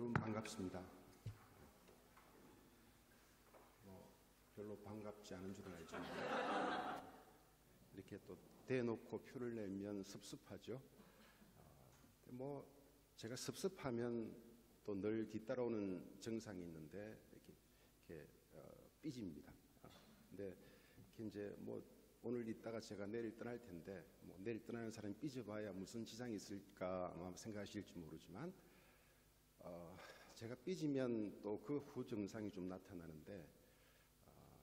여러분 반갑습니다. 별로 반갑지 않은 줄은 알지만 이렇게 또 대놓고 표를 내면 섭섭하죠. 제가 섭섭하면 또 늘 뒤따라오는 정상이 있는데 이렇게 삐집니다. 근데 이렇게 이제 오늘 있다가 제가 내일 떠날 텐데 내일 떠나는 사람이 삐져봐야 무슨 지장이 있을까 아마 생각하실지 모르지만 제가 삐지면 또 그 후증상이 좀 나타나는데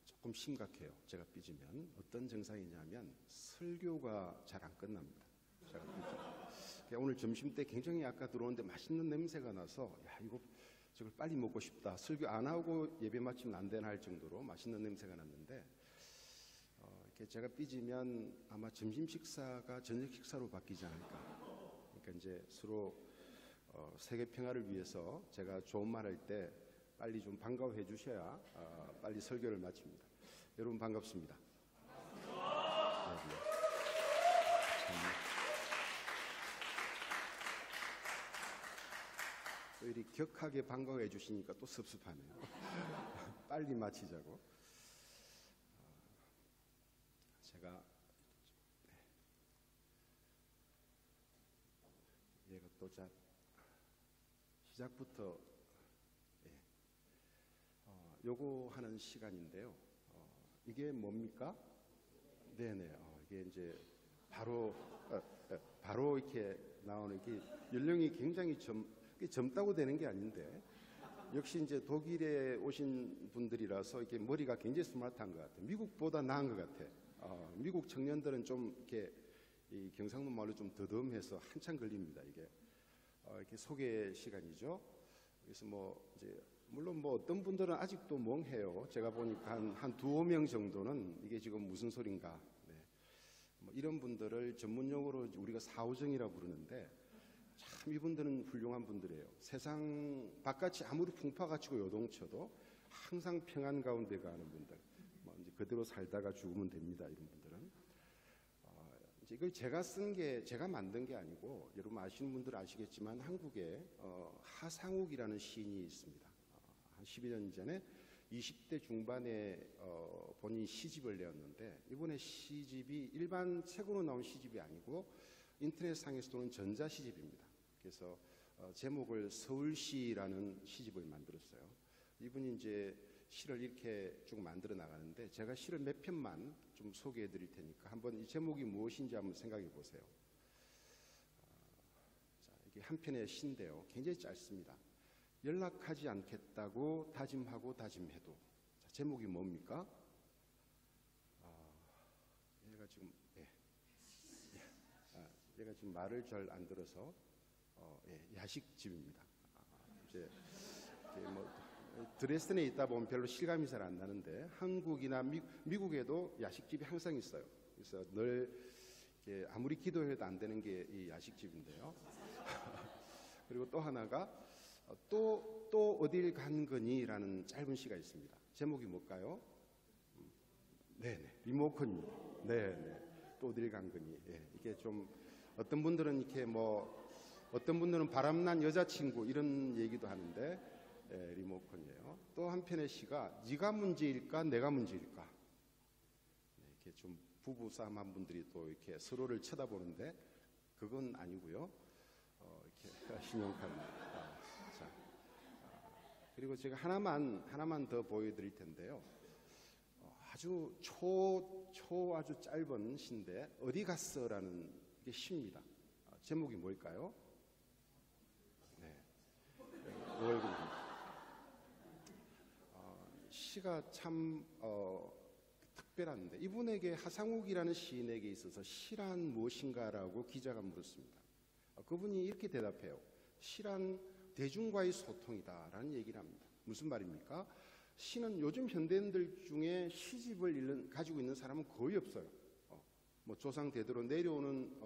조금 심각해요. 제가 삐지면 어떤 증상이냐면 설교가 잘 안 끝납니다. 오늘 점심 때 굉장히 아까 들어오는데 맛있는 냄새가 나서 저걸 빨리 먹고 싶다. 설교 안 하고 예배 마치면 안 되나 할 정도로 맛있는 냄새가 났는데 이렇게 제가 삐지면 아마 점심 식사가 저녁 식사로 바뀌지 않을까. 그러니까 이제 서로 세계 평화를 위해서 제가 좋은 말 할 때 빨리 좀 반가워해 주셔야 빨리 설교를 마칩니다. 여러분 반갑습니다. 또 이리 격하게 반가워해 주시니까 또 섭섭하네요. 빨리 마치자고. 제가 이것도 시작부터 요거 하는 시간인데요. 이게 뭡니까? 네네. 이게 이제 바로 이렇게 나오는 게 연령이 굉장히 젊다고 되는 게 아닌데 역시 이제 독일에 오신 분들이라서 이렇게 머리가 굉장히 스마트한 것 같아요. 미국보다 나은 것 같아요. 미국 청년들은 좀 이렇게 이 경상도 말로 좀 더듬해서 한참 걸립니다. 이게 이렇게 소개 시간이죠. 그래서 이제 물론 어떤 분들은 아직도 멍해요. 제가 보니까 한 두어 명 정도는 이게 지금 무슨 소린가. 네. 이런 분들을 전문용어로 우리가 사오정이라고 부르는데 참 이분들은 훌륭한 분들이에요. 세상 바깥이 아무리 풍파가 치고 요동쳐도 항상 평안 가운데 가는 분들. 이제 그대로 살다가 죽으면 됩니다. 이런 분들은. 이제 이걸 제가 만든 게 아니고 여러분 아시는 분들 아시겠지만 한국에 하상욱이라는 시인이 있습니다. 한 12년 전에 20대 중반에 본인이 시집을 내었는데 이번에 시집이 일반 책으로 나온 시집이 아니고 인터넷상에서도는 전자시집입니다. 그래서 제목을 서울시라는 시집을 만들었어요. 이분이 이제 시를 이렇게 쭉 만들어 나가는데 제가 시를 몇 편만 좀 소개해 드릴 테니까 한번 이 제목이 무엇인지 한번 생각해 보세요. 이게 한 편의 시인데요. 굉장히 짧습니다. 연락하지 않겠다고 다짐하고 다짐해도. 제목이 뭡니까? 얘가 지금 말을 잘 안 들어서 야식집입니다. 이제 드레스덴에 있다 보면 별로 실감이 잘 안 나는데 한국이나 미국에도 야식집이 항상 있어요. 그래서 늘 아무리 기도해도 안 되는 게 이 야식집인데요. 그리고 또 하나가 또 어딜 간 거니라는 짧은 시가 있습니다. 제목이 뭘까요? 네네, 리모컨입니다. 네네, 또 어딜 간 거니. 이게 좀 어떤 분들은 이렇게 어떤 분들은 바람난 여자친구 이런 얘기도 하는데 리모컨이에요. 또 한편의 시가 네가 문제일까 내가 문제일까. 이렇게 좀 부부싸움한 분들이 또 이렇게 서로를 쳐다보는데 그건 아니고요. 이렇게 신용카드입니다. 그리고 제가 하나만 더 보여드릴 텐데요. 아주 아주 짧은 시인데 어디 갔어라는 게 시입니다. 제목이 뭘까요? 네, 5월군입니다. 시가 참 특별한데 이분에게 하상욱이라는 시인에게 있어서 시란 무엇인가라고 기자가 물었습니다. 그분이 이렇게 대답해요. 시란 대중과의 소통이다라는 얘기를 합니다. 무슨 말입니까? 시는 요즘 현대인들 중에 시집을 가지고 있는 사람은 거의 없어요. 조상 대대로 내려오는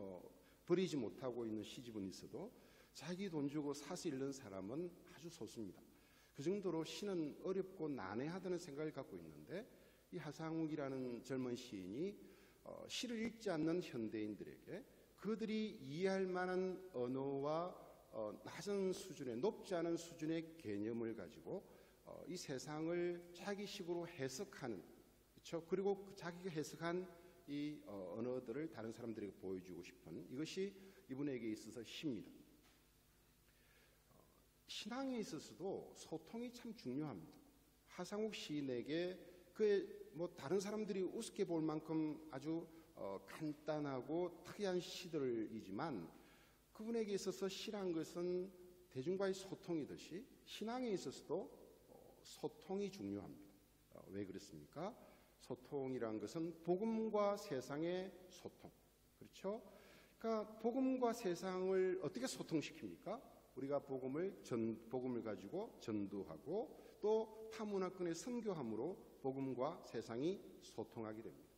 버리지 못하고 있는 시집은 있어도 자기 돈 주고 사서 읽는 사람은 아주 소수입니다. 그 정도로 시는 어렵고 난해하다는 생각을 갖고 있는데 이 하상욱이라는 젊은 시인이 시를 읽지 않는 현대인들에게 그들이 이해할 만한 언어와 낮은 수준의, 높지 않은 수준의 개념을 가지고 이 세상을 자기식으로 해석하는, 그렇죠? 그리고 자기가 해석한 이 언어들을 다른 사람들에게 보여주고 싶은, 이것이 이분에게 있어서 시입니다. 신앙에 있어서도 소통이 참 중요합니다. 하상욱 시인에게 다른 사람들이 우습게 볼 만큼 아주 간단하고 특이한 시들이지만, 그분에게 있어서 시란 것은 대중과의 소통이듯이 신앙에 있어서도 소통이 중요합니다. 왜 그렇습니까? 소통이란 것은 복음과 세상의 소통, 그렇죠? 그러니까 복음과 세상을 어떻게 소통시킵니까? 우리가 복음을 가지고 전도하고 또 타문화권의 선교함으로 복음과 세상이 소통하게 됩니다.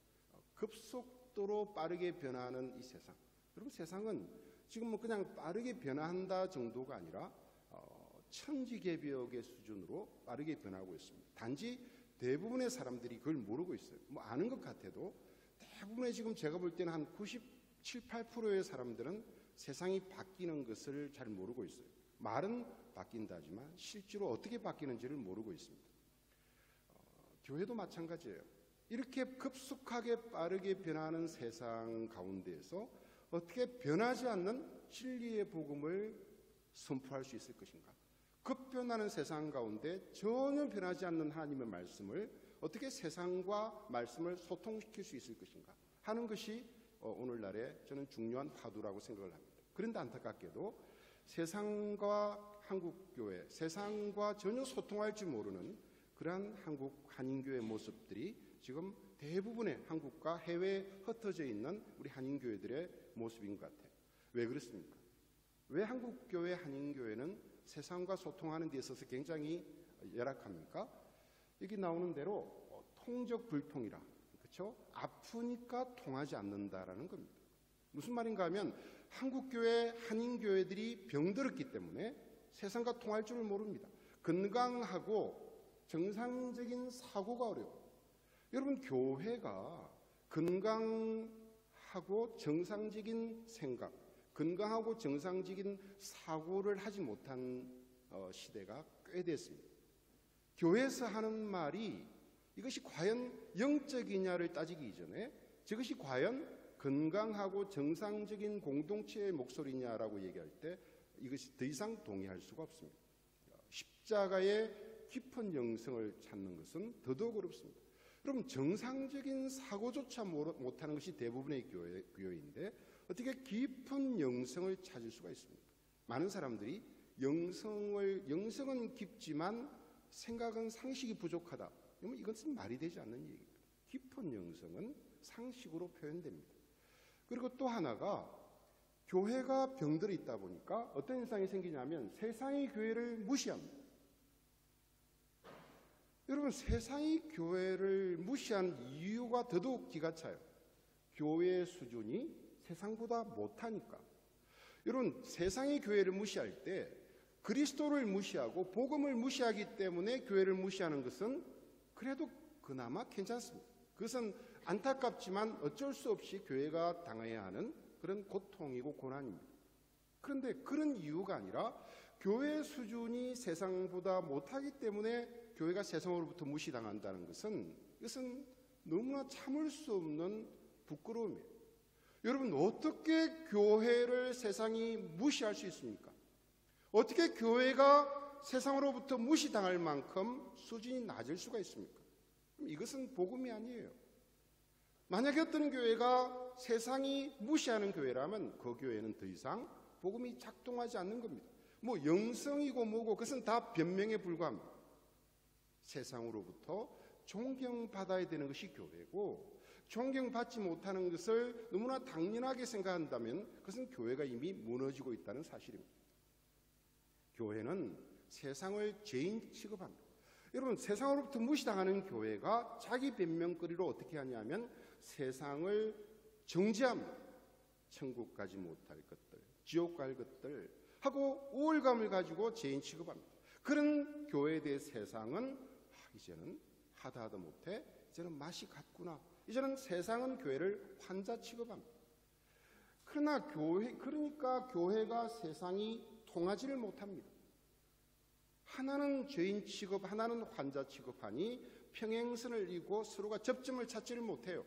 급속도로 빠르게 변화하는 이 세상, 여러분, 세상은 지금 그냥 빠르게 변화한다 정도가 아니라 천지개벽의 수준으로 빠르게 변하고 있습니다. 단지 대부분의 사람들이 그걸 모르고 있어요. 아는 것 같아도 대부분의, 지금 제가 볼 때는 한 97, 8%의 사람들은 세상이 바뀌는 것을 잘 모르고 있어요. 말은 바뀐다지만 실제로 어떻게 바뀌는지를 모르고 있습니다. 교회도 마찬가지예요. 이렇게 급속하게 빠르게 변하는 세상 가운데에서 어떻게 변하지 않는 진리의 복음을 선포할 수 있을 것인가? 급변하는 세상 가운데 전혀 변하지 않는 하나님의 말씀을 어떻게 세상과 말씀을 소통시킬 수 있을 것인가 하는 것이 오늘날의 저는 중요한 화두라고 생각을 합니다. 그런데 안타깝게도 세상과 한국교회, 세상과 전혀 소통할 줄 모르는 그러한 한국 한인교회 모습들이 지금 대부분의 한국과 해외에 흩어져 있는 우리 한인교회들의 모습인 것 같아요. 왜 그렇습니까? 왜 한국교회, 한인교회는 세상과 소통하는 데 있어서 굉장히 열악합니까? 여기 나오는 대로 통적 불통이라, 그렇죠? 아프니까 통하지 않는다라는 겁니다. 무슨 말인가 하면 한국교회, 한인교회들이 병들었기 때문에 세상과 통할 줄을 모릅니다. 건강하고 정상적인 사고가 어려워요. 여러분, 교회가 건강하고 정상적인 생각, 건강하고 정상적인 사고를 하지 못한 시대가 꽤 됐습니다. 교회에서 하는 말이 이것이 과연 영적이냐를 따지기 이전에 저것이 과연 건강하고 정상적인 공동체의 목소리냐라고 얘기할 때 이것이 더 이상 동의할 수가 없습니다. 십자가의 깊은 영성을 찾는 것은 더더욱 어렵습니다. 여러분, 정상적인 사고조차 못하는 것이 대부분의 교회인데 어떻게 깊은 영성을 찾을 수가 있습니까? 많은 사람들이 영성은 깊지만 생각은 상식이 부족하다. 이것은 말이 되지 않는 얘기입니다. 깊은 영성은 상식으로 표현됩니다. 그리고 또 하나가, 교회가 병들어 있다 보니까 어떤 현상이 생기냐면 세상이 교회를 무시합니다. 여러분, 세상이 교회를 무시한 이유가 더더욱 기가 차요. 교회의 수준이 세상보다 못하니까. 여러분, 세상이 교회를 무시할 때 그리스도를 무시하고 복음을 무시하기 때문에 교회를 무시하는 것은 그래도 그나마 괜찮습니다. 그것은 안타깝지만 어쩔 수 없이 교회가 당해야 하는 그런 고통이고 고난입니다. 그런데 그런 이유가 아니라 교회 수준이 세상보다 못하기 때문에 교회가 세상으로부터 무시당한다는 것은, 이것은 너무나 참을 수 없는 부끄러움이에요. 여러분, 어떻게 교회를 세상이 무시할 수 있습니까? 어떻게 교회가 세상으로부터 무시당할 만큼 수준이 낮을 수가 있습니까? 이것은 복음이 아니에요. 만약에 어떤 교회가 세상이 무시하는 교회라면 그 교회는 더 이상 복음이 작동하지 않는 겁니다. 영성이고 뭐고 그것은 다 변명에 불과합니다. 세상으로부터 존경받아야 되는 것이 교회고, 존경받지 못하는 것을 너무나 당연하게 생각한다면 그것은 교회가 이미 무너지고 있다는 사실입니다. 교회는 세상을 죄인 취급합니다. 여러분, 세상으로부터 무시당하는 교회가 자기 변명거리로 어떻게 하냐면 세상을 정죄합니다. 천국 가지 못할 것들, 지옥 갈 것들 하고 우월감을 가지고 죄인 취급합니다. 그런 교회에 대해 세상은 이제는 하다 못해 이제는 맛이 갔구나. 이제는 세상은 교회를 환자 취급합니다. 그러니까 교회가 세상이 통하지를 못합니다. 하나는 죄인 취급, 하나는 환자 취급하니 평행선을 이고 서로가 접점을 찾지를 못해요.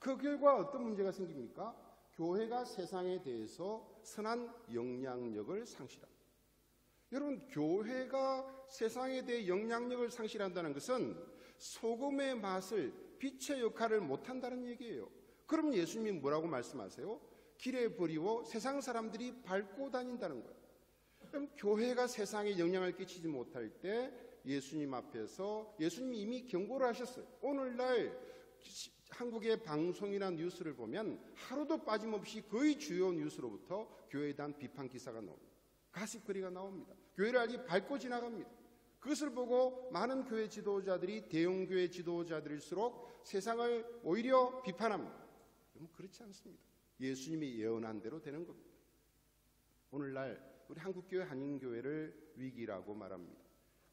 그 결과 어떤 문제가 생깁니까? 교회가 세상에 대해서 선한 영향력을 상실합니다. 여러분, 교회가 세상에 대해 영향력을 상실한다는 것은 소금의 맛을, 빛의 역할을 못한다는 얘기예요. 그럼 예수님이 뭐라고 말씀하세요? 길에 버리고 세상 사람들이 밟고 다닌다는 거예요. 그럼 교회가 세상에 영향을 끼치지 못할 때 예수님 앞에서 예수님이 이미 경고를 하셨어요. 오늘날 한국의 방송이나 뉴스를 보면 하루도 빠짐없이 거의 주요 뉴스로부터 교회에 대한 비판 기사가 나옵니다. 가십거리가 나옵니다. 교회를 아직 밟고 지나갑니다. 그것을 보고 많은 교회 지도자들이 대형교회 지도자들일수록 세상을 오히려 비판합니다. 그럼 그렇지 않습니다. 예수님이 예언한 대로 되는 겁니다. 오늘날 우리 한국교회 한인교회를 위기라고 말합니다.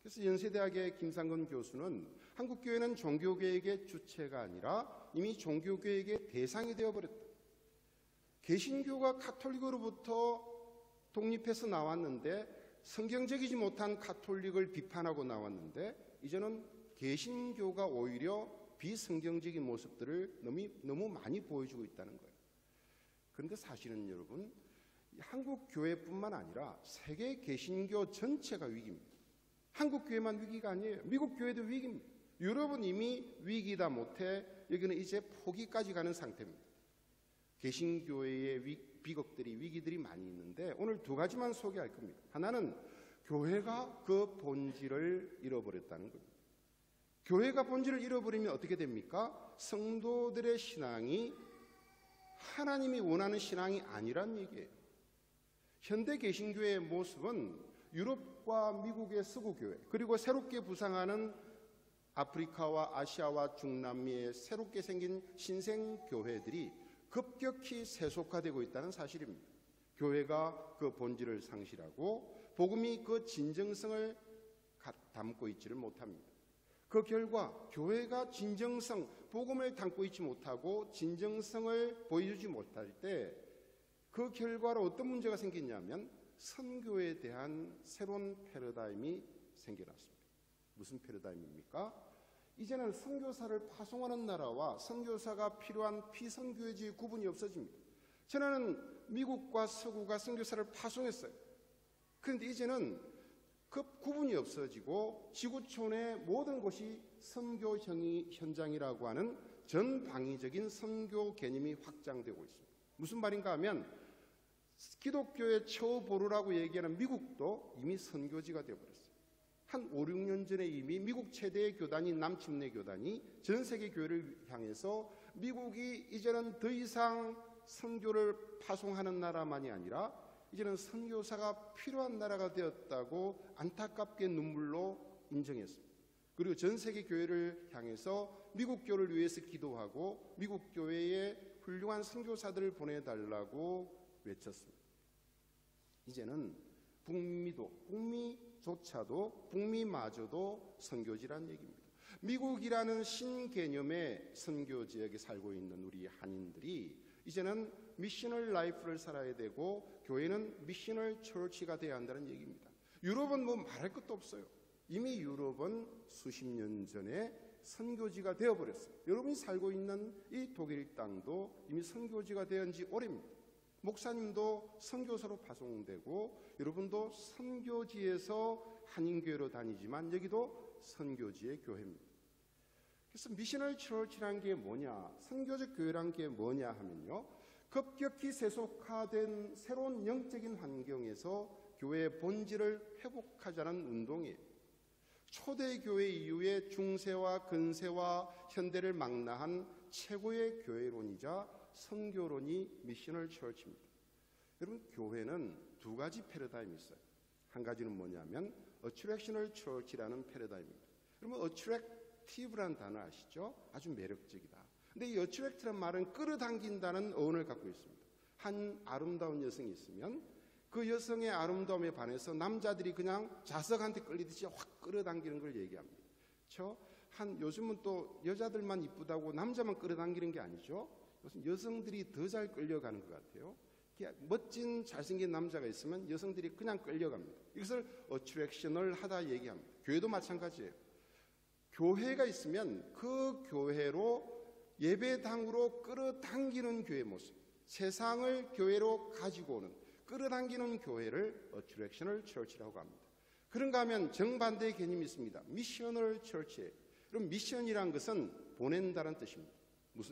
그래서 연세대학의 김상근 교수는 한국교회는 종교개혁의 주체가 아니라 이미 종교개혁의 대상이 되어버렸다. 개신교가 가톨릭으로부터 독립해서 나왔는데 성경적이지 못한 가톨릭을 비판하고 나왔는데 이제는 개신교가 오히려 비성경적인 모습들을 너무 많이 보여주고 있다는 거예요. 그런데 사실은 여러분, 한국 교회뿐만 아니라 세계 개신교 전체가 위기입니다. 한국 교회만 위기가 아니에요. 미국 교회도 위기입니다. 유럽은 이미 위기다 못해 여기는 이제 포기까지 가는 상태입니다. 개신교회의 비극들이, 위기들이 많이 있는데 오늘 두 가지만 소개할 겁니다. 하나는 교회가 그 본질을 잃어버렸다는 겁니다. 교회가 본질을 잃어버리면 어떻게 됩니까? 성도들의 신앙이 하나님이 원하는 신앙이 아니란 얘기예요. 현대 개신교회의 모습은 유럽과 미국의 서구교회, 그리고 새롭게 부상하는 아프리카와 아시아와 중남미의 새롭게 생긴 신생교회들이 급격히 세속화되고 있다는 사실입니다. 교회가 그 본질을 상실하고 복음이 그 진정성을 담고 있지를 못합니다. 그 결과 교회가 진정성, 복음을 담고 있지 못하고 진정성을 보여주지 못할 때 그 결과로 어떤 문제가 생기냐면 선교에 대한 새로운 패러다임이 생겨났습니다. 무슨 패러다임입니까? 이제는 선교사를 파송하는 나라와 선교사가 필요한 피선교회지의 구분이 없어집니다. 전에는 미국과 서구가 선교사를 파송했어요. 그런데 이제는 그 구분이 없어지고 지구촌의 모든 곳이 선교 현장이라고 하는 전방위적인 선교 개념이 확장되고 있습니다. 무슨 말인가 하면 기독교의 처보루라고 얘기하는 미국도 이미 선교지가 되어버렸어요. 한 5, 6년 전에 이미 미국 최대의 교단인 남침내 교단이 전 세계 교회를 향해서 미국이 이제는 더 이상 선교를 파송하는 나라만이 아니라 이제는 선교사가 필요한 나라가 되었다고 안타깝게 눈물로 인정했습니다. 그리고 전 세계 교회를 향해서 미국 교회를 위해서 기도하고 미국 교회에 훌륭한 선교사들을 보내달라고 외쳤습니다. 이제는 북미마저도 선교지란 얘기입니다. 미국이라는 신개념의 선교 지역에 살고 있는 우리 한인들이 이제는 미셔널 라이프를 살아야 되고 교회는 미셔널 처치가 돼야 한다는 얘기입니다. 유럽은 뭐 말할 것도 없어요. 이미 유럽은 수십 년 전에 선교지가 되어버렸어요. 여러분이 살고 있는 이 독일 땅도 이미 선교지가 된 지 오래입니다. 목사님도 선교사로 파송되고 여러분도 선교지에서 한인교회로 다니지만 여기도 선교지의 교회입니다. 그래서 미셔널 처치란 게 뭐냐, 선교적 교회란 게 뭐냐 하면요, 급격히 세속화된 새로운 영적인 환경에서 교회의 본질을 회복하자는 운동이에요. 초대교회 이후에 중세와 근세와 현대를 망라한 최고의 교회론이자 선교론이 미셔널 처치입니다. 여러분, 교회는 두 가지 패러다임이 있어요. 한 가지는 뭐냐면 어트랙셔널 처치라는 패러다임입니다. 여러분, 어트랙티브라는 단어 아시죠? 아주 매력적이다. 근데 이 어트랙트란 말은 끌어당긴다는 어원을 갖고 있습니다. 한 아름다운 여성이 있으면 그 여성의 아름다움에 반해서 남자들이 그냥 자석한테 끌리듯이 확 끌어당기는 걸 얘기합니다. 요즘은 또 여자들만 이쁘다고 남자만 끌어당기는 게 아니죠. 여성들이 더 잘 끌려가는 것 같아요. 멋진 잘생긴 남자가 있으면 여성들이 그냥 끌려갑니다. 이것을 어트랙션을 하다 얘기합니다. 교회도 마찬가지예요. 교회가 있으면 그 교회로 예배당으로 끌어당기는 교회의 모습, 세상을 교회로 가지고 오는 끌어당기는 교회를 어트랙셔널 처치라고 합니다. 그런가 하면 정반대의 개념이 있습니다. 미셔널 처치. 그럼 미션이란 것은 보낸다는 뜻입니다.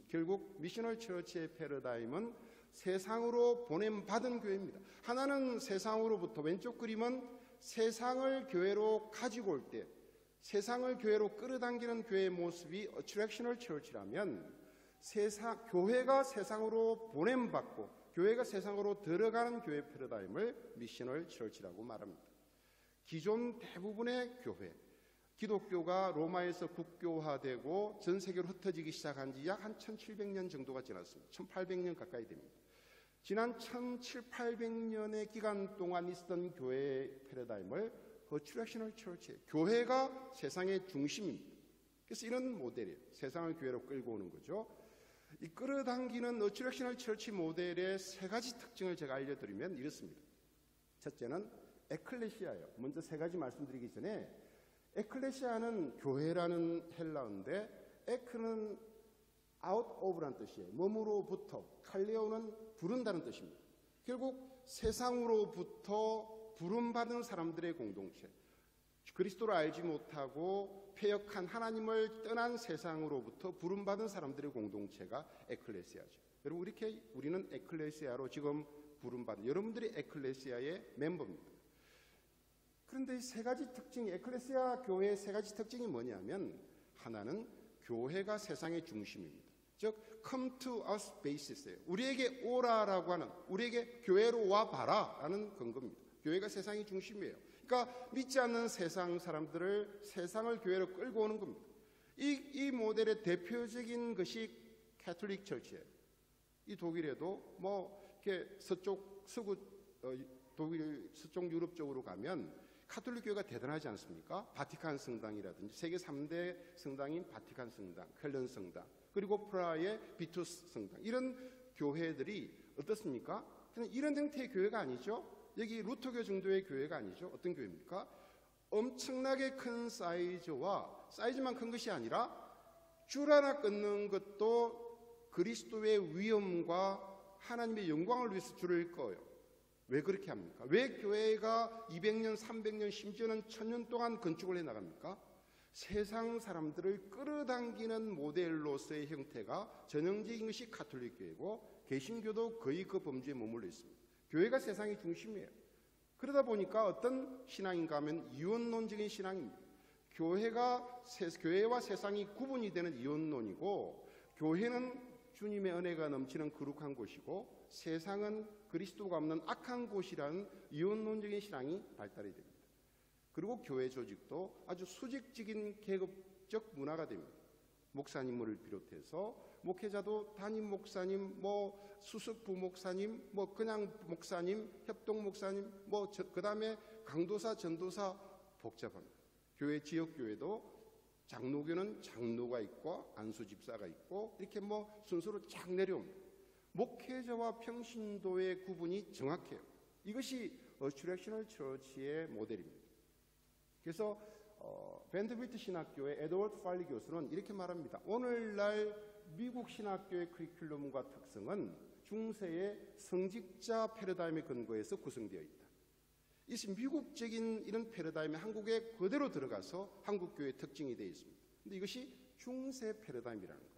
결국 미셔널 처치의 패러다임은 세상으로 보냄받은 교회입니다. 하나는 세상으로부터, 왼쪽 그림은 세상을 교회로 가지고 올 때 세상을 교회로 끌어당기는 교회의 모습이 어트랙셔널 처치라면 교회가 세상으로 보냄받고 교회가 세상으로 들어가는 교회 패러다임을 미셔널 처치라고 말합니다. 기존 대부분의 교회, 기독교가 로마에서 국교화되고 전 세계로 흩어지기 시작한 지 약 한 1700년 정도가 지났습니다. 1800년 가까이 됩니다. 지난 1700~1800년의 기간 동안 있었던 교회의 패러다임을 어트랙셔널 처치, 교회가 세상의 중심입니다. 그래서 이런 모델이에요. 세상을 교회로 끌고 오는 거죠. 이 끌어당기는 어트랙셔널 처치 모델의 세 가지 특징을 제가 알려드리면 이렇습니다. 첫째는 에클레시아예요. 먼저 세 가지 말씀드리기 전에 에클레시아는 교회라는 헬라어인데 에크는 out of라는 뜻이에요. 몸으로부터, 칼레오는 부른다는 뜻입니다. 결국 세상으로부터 부름받은 사람들의 공동체, 그리스도를 알지 못하고 패역한 하나님을 떠난 세상으로부터 부름받은 사람들의 공동체가 에클레시아죠. 여러분 이렇게 우리는 에클레시아로 지금 부름받은 여러분들이 에클레시아의 멤버입니다. 그런데 이 세 가지 특징이, 에클레시아 교회의 세 가지 특징이 뭐냐면, 하나는 교회가 세상의 중심입니다. 즉 come to us basis예요. 우리에게 오라라고 하는, 우리에게 교회로 와봐라 라는 근거입니다. 교회가 세상의 중심이에요. 그러니까 믿지 않는 세상 사람들을 세상을 교회로 끌고 오는 겁니다. 이 모델의 대표적인 것이 캐톨릭 처치예요. 이 독일에도 뭐 이렇게 독일 서쪽 유럽 쪽으로 가면 카톨릭 교회가 대단하지 않습니까? 바티칸 성당이라든지 세계 3대 성당인 바티칸 성당, 켈른 성당, 그리고 프라하의 비투스 성당, 이런 교회들이 어떻습니까? 이런 형태의 교회가 아니죠. 여기 루터교 정도의 교회가 아니죠. 어떤 교회입니까? 엄청나게 큰 사이즈만 큰 것이 아니라 줄 하나 끊는 것도 그리스도의 위엄과 하나님의 영광을 위해서 줄을 꺼요. 왜 그렇게 합니까? 왜 교회가 200년, 300년, 심지어는 1000년 동안 건축을 해나갑니까? 세상 사람들을 끌어당기는 모델로서의 형태가 전형적인 것이 가톨릭 교회고, 개신교도 거의 그 범주에 머물러 있습니다. 교회가 세상의 중심이에요. 그러다 보니까 어떤 신앙인가 하면 이원론적인 신앙입니다. 교회와 세상이 구분이 되는 이원론이고, 교회는 주님의 은혜가 넘치는 거룩한 곳이고, 세상은 그리스도가 없는 악한 곳이라는 이원론적인 신앙이 발달이 됩니다. 그리고 교회 조직도 아주 수직적인 계급적 문화가 됩니다. 목사님을 비롯해서 목회자도 담임 목사님, 수석 부목사님, 그냥 목사님, 협동 목사님, 그다음에 강도사, 전도사, 복잡합니다. 교회 지역교회도 장로교는 장로가 있고 안수 집사가 있고 이렇게 순서로 쫙 내려옵니다. 목회자와 평신도의 구분이 정확해요. 이것이 어트랙셔널 처치의 모델입니다. 그래서 밴드비트 신학교의 에드워드 팔리 교수는 이렇게 말합니다. 오늘날 미국 신학교의 커리큘럼과 특성은 중세의 성직자 패러다임에 근거해서 구성되어 있다. 이 미국적인 이런 패러다임이 한국에 그대로 들어가서 한국교회의 특징이 되어 있습니다. 그런데 이것이 중세 패러다임이라는 거예요.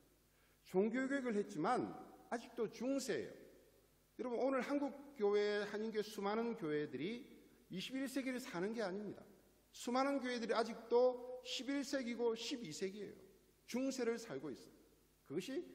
종교교육을 했지만 아직도 중세예요. 여러분 오늘 한국교회, 한인교회 수많은 교회들이 21세기를 사는 게 아닙니다. 수많은 교회들이 아직도 11세기고 12세기예요. 중세를 살고 있어요. 그것이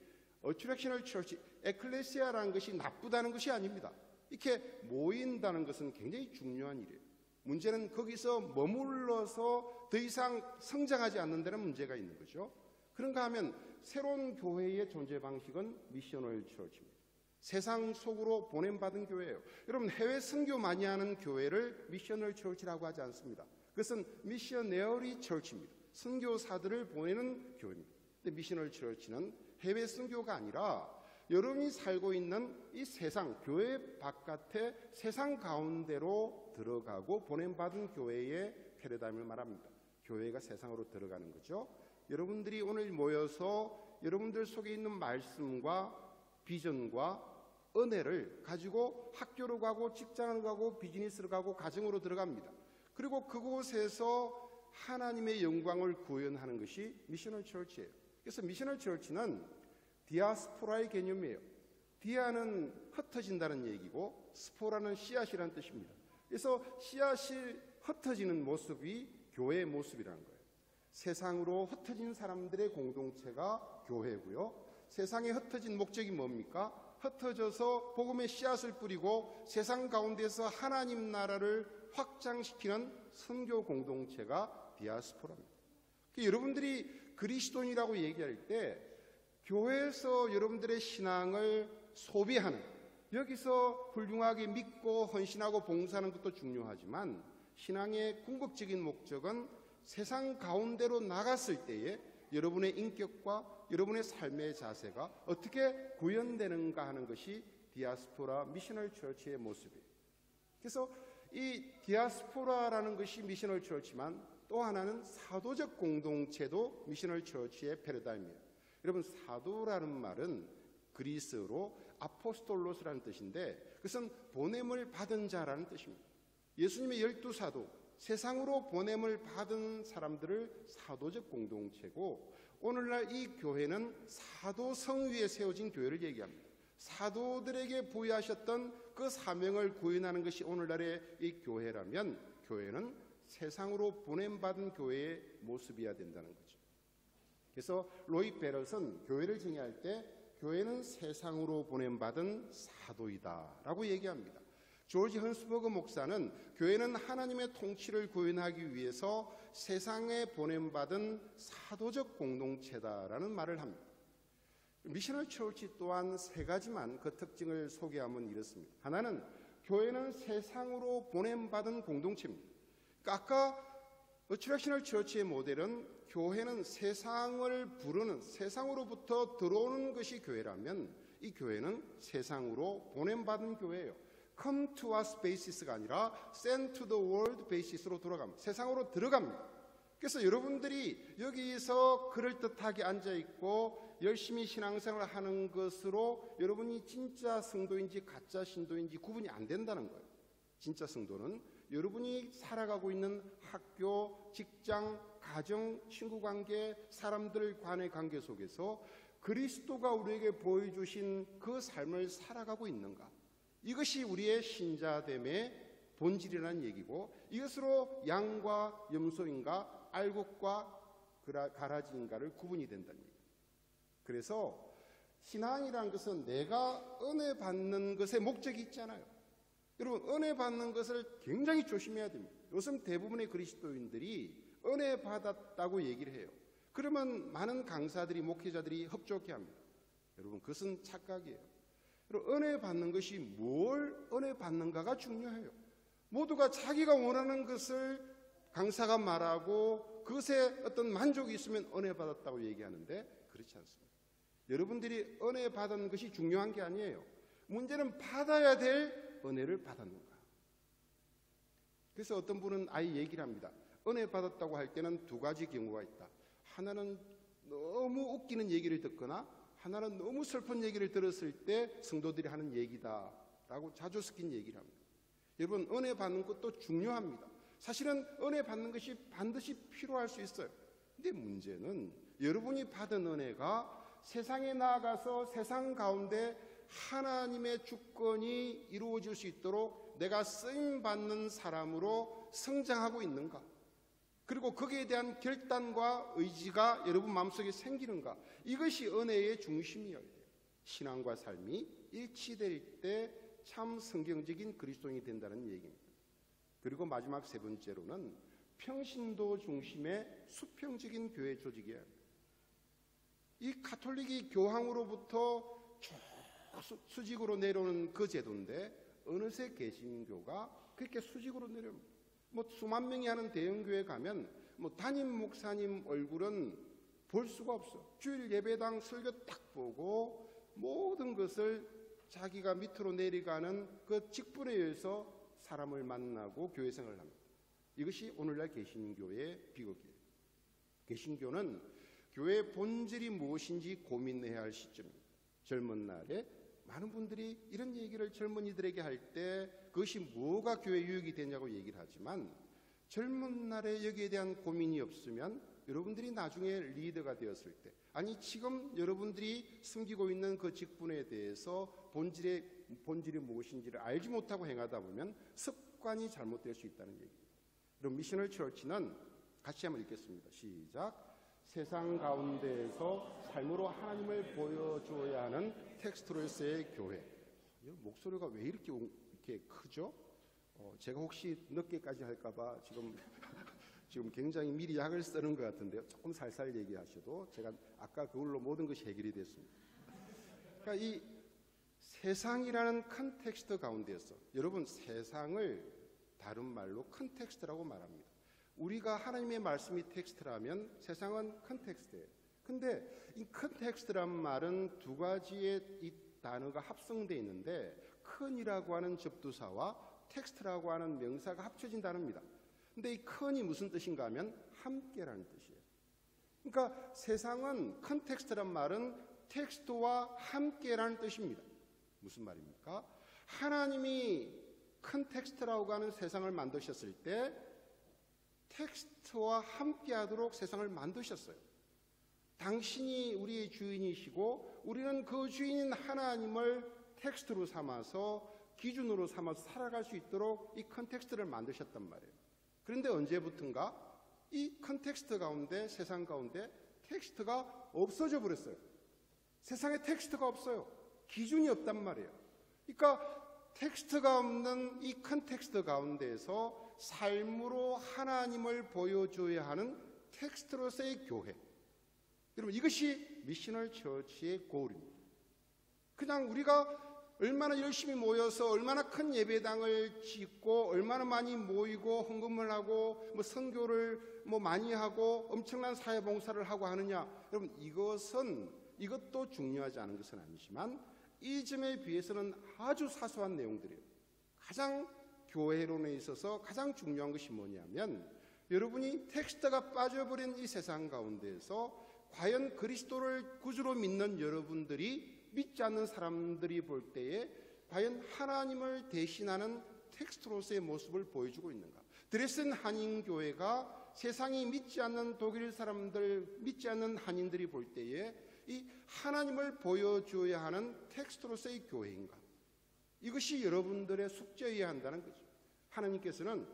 어트랙셔널 처치, 에클레시아라는 것이 나쁘다는 것이 아닙니다. 이렇게 모인다는 것은 굉장히 중요한 일이에요. 문제는 거기서 머물러서 더 이상 성장하지 않는 데는 문제가 있는 거죠. 그런가 하면 새로운 교회의 존재 방식은 미셔널 처치입니다. 세상 속으로 보냄받은 교회예요. 여러분 해외 선교 많이 하는 교회를 미셔널 처치라고 하지 않습니다. 그것은 미셔너리 처치입니다. 선교사들을 보내는 교회입니다. 근데 미셔널 처치는 해외 선교가 아니라 여러분이 살고 있는 이 세상, 교회 바깥에 세상 가운데로 들어가고 보냄받은 교회의 패러다임을 말합니다. 교회가 세상으로 들어가는 거죠. 여러분들이 오늘 모여서 여러분들 속에 있는 말씀과 비전과 은혜를 가지고 학교로 가고 직장을 가고 비즈니스로 가고 가정으로 들어갑니다. 그리고 그곳에서 하나님의 영광을 구현하는 것이 미셔널 처치예요. 그래서 미셔널 처치는 디아스포라의 개념이에요. 디아는 흩어진다는 얘기고 스포라는 씨앗이라는 뜻입니다. 그래서 씨앗이 흩어지는 모습이 교회의 모습이라는 거예요. 세상으로 흩어진 사람들의 공동체가 교회고요. 세상에 흩어진 목적이 뭡니까? 흩어져서 복음의 씨앗을 뿌리고 세상 가운데서 하나님 나라를 확장시키는 선교 공동체가 디아스포라입니다. 여러분들이 그리스도인이라고 얘기할 때 교회에서 여러분들의 신앙을 소비하는, 여기서 훌륭하게 믿고 헌신하고 봉사하는 것도 중요하지만 신앙의 궁극적인 목적은 세상 가운데로 나갔을 때에 여러분의 인격과 여러분의 삶의 자세가 어떻게 구현되는가 하는 것이 디아스포라 미셔널 처치의 모습이에요. 그래서 이 디아스포라라는 것이 미셔널 처치지만 또 하나는 사도적 공동체도 미셔널 처치의 패러다임이에요. 여러분, 사도라는 말은 그리스어로 아포스톨로스라는 뜻인데 그것은 보냄을 받은 자라는 뜻입니다. 예수님의 12사도, 세상으로 보냄을 받은 사람들을 사도적 공동체고, 오늘날 이 교회는 사도성 위에 세워진 교회를 얘기합니다. 사도들에게 부여하셨던 그 사명을 구현하는 것이 오늘날의 이 교회라면 교회는 세상으로 보냄받은 교회의 모습이어야 된다는 거죠. 그래서 로이 베럿은 교회를 정의할 때 교회는 세상으로 보냄받은 사도이다라고 얘기합니다. 조지 헌스버그 목사는 교회는 하나님의 통치를 구현하기 위해서 세상에 보냄받은 사도적 공동체다라는 말을 합니다. 미셔널 처치 또한 세 가지만 그 특징을 소개하면 이렇습니다. 하나는 교회는 세상으로 보냄받은 공동체입니다. 그러니까 아까 어트랙셔널 처치의 모델은 교회는 세상을 부르는, 세상으로부터 들어오는 것이 교회라면 이 교회는 세상으로 보냄받은 교회예요. Come to us basis가 아니라 send to the world basis로 돌아갑니다. 세상으로 들어갑니다. 그래서 여러분들이 여기서 그럴듯하게 앉아있고 열심히 신앙생활을 하는 것으로 여러분이 진짜 성도인지 가짜 신도인지 구분이 안 된다는 거예요. 진짜 성도는 여러분이 살아가고 있는 학교, 직장, 가정, 친구관계, 사람들 간의 관계 속에서 그리스도가 우리에게 보여주신 그 삶을 살아가고 있는가? 이것이 우리의 신자됨의 본질이라는 얘기고, 이것으로 양과 염소인가 알곡과 가라지인가를 구분이 된다는 얘기예요. 그래서 신앙이라는 것은 내가 은혜 받는 것에 목적이 있잖아요. 여러분, 은혜 받는 것을 굉장히 조심해야 됩니다. 요즘 대부분의 그리스도인들이 은혜 받았다고 얘기를 해요. 그러면 많은 강사들이, 목회자들이 흡족해 합니다. 여러분, 그것은 착각이에요. 은혜 받는 것이 뭘 은혜 받는가가 중요해요. 모두가 자기가 원하는 것을 강사가 말하고 그것에 어떤 만족이 있으면 은혜 받았다고 얘기하는데 그렇지 않습니다. 여러분들이 은혜 받은 것이 중요한 게 아니에요. 문제는 받아야 될 은혜를 받았는가. 그래서 어떤 분은 아예 얘기를 합니다. 은혜 받았다고 할 때는 두 가지 경우가 있다. 하나는 너무 웃기는 얘기를 듣거나 하나는 너무 슬픈 얘기를 들었을 때 성도들이 하는 얘기다 라고 자주 섞인 얘기를 합니다. 여러분, 은혜 받는 것도 중요합니다. 사실은 은혜 받는 것이 반드시 필요할 수 있어요. 근데 문제는 여러분이 받은 은혜가 세상에 나아가서 세상 가운데 하나님의 주권이 이루어질 수 있도록 내가 쓰임받는 사람으로 성장하고 있는가? 그리고 거기에 대한 결단과 의지가 여러분 마음속에 생기는가? 이것이 은혜의 중심이어야 돼요. 신앙과 삶이 일치될 때 참 성경적인 그리스도인이 된다는 얘기입니다. 그리고 마지막 세 번째로는 평신도 중심의 수평적인 교회 조직이어야 합니다. 이 가톨릭이 교황으로부터 쭉 수직으로 내려오는 그 제도인데 어느새 개신교가 그렇게 수직으로 내려옵니다. 수만 명이 하는 대형교회 가면 담임 목사님 얼굴은 볼 수가 없어. 주일 예배당 설교 딱 보고 모든 것을 자기가 밑으로 내려가는 그 직분에 의해서 사람을 만나고 교회 생활을 합니다. 이것이 오늘날 개신교의 비극이에요. 개신교는 교회의 본질이 무엇인지 고민해야 할 시점입니다. 젊은 날에 많은 분들이 이런 얘기를 젊은이들에게 할 때 그것이 뭐가 교회 유익이 되냐고 얘기를 하지만, 젊은 날에 여기에 대한 고민이 없으면 여러분들이 나중에 리더가 되었을 때, 아니 지금 여러분들이 섬기고 있는 그 직분에 대해서 본질이 무엇인지를 알지 못하고 행하다 보면 습관이 잘못될 수 있다는 얘기입니다. 그럼 미셔널 처치는 같이 한번 읽겠습니다. 시작. 세상 가운데에서 삶으로 하나님을 보여줘야 하는 텍스트로서의 교회. 목소리가 왜 이렇게 크죠? 제가 혹시 늦게까지 할까봐 지금 굉장히 미리 약을 쓰는 것 같은데요. 조금 살살 얘기하셔도 제가 아까 그걸로 모든 것이 해결이 됐습니다. 그러니까 이 세상이라는 컨텍스트 가운데서, 여러분 세상을 다른 말로 컨텍스트라고 말합니다. 우리가 하나님의 말씀이 텍스트라면 세상은 컨텍스트예요. 근데 이 컨텍스트란 말은 두 가지의 이 단어가 합성되어 있는데, 큰이라고 하는 접두사와 텍스트라고 하는 명사가 합쳐진 단어입니다. 근데 이 큰이 무슨 뜻인가 하면 함께라는 뜻이에요. 그러니까 세상은, 컨텍스트란 말은 텍스트와 함께라는 뜻입니다. 무슨 말입니까? 하나님이 컨텍스트라고 하는 세상을 만드셨을 때 텍스트와 함께하도록 세상을 만드셨어요. 당신이 우리의 주인이시고 우리는 그 주인인 하나님을 텍스트로 삼아서, 기준으로 삼아서 살아갈 수 있도록 이 컨텍스트를 만드셨단 말이에요. 그런데 언제부턴가 이 컨텍스트 가운데, 세상 가운데 텍스트가 없어져 버렸어요. 세상에 텍스트가 없어요. 기준이 없단 말이에요. 그러니까 텍스트가 없는 이 컨텍스트 가운데에서 삶으로 하나님을 보여줘야 하는 텍스트로서의 교회. 여러분, 이것이 미셔널 처치의 고울입니다. 그냥 우리가 얼마나 열심히 모여서 얼마나 큰 예배당을 짓고 얼마나 많이 모이고 헌금을 하고 선교를 많이 하고 엄청난 사회봉사를 하고 하느냐, 여러분 이것도 중요하지 않은 것은 아니지만 이 점에 비해서는 아주 사소한 내용들이에요. 가장 교회론에 있어서 가장 중요한 것이 뭐냐면, 여러분이 텍스트가 빠져버린 이 세상 가운데에서 과연 그리스도를 구주로 믿는 여러분들이 믿지 않는 사람들이 볼 때에 과연 하나님을 대신하는 텍스트로서의 모습을 보여주고 있는가? 드레스덴 한인교회가 세상이 믿지 않는 독일 사람들, 믿지 않는 한인들이 볼 때에 이 하나님을 보여줘야 하는 텍스트로서의 교회인가? 이것이 여러분들의 숙제여야 한다는 거죠. 하나님께서는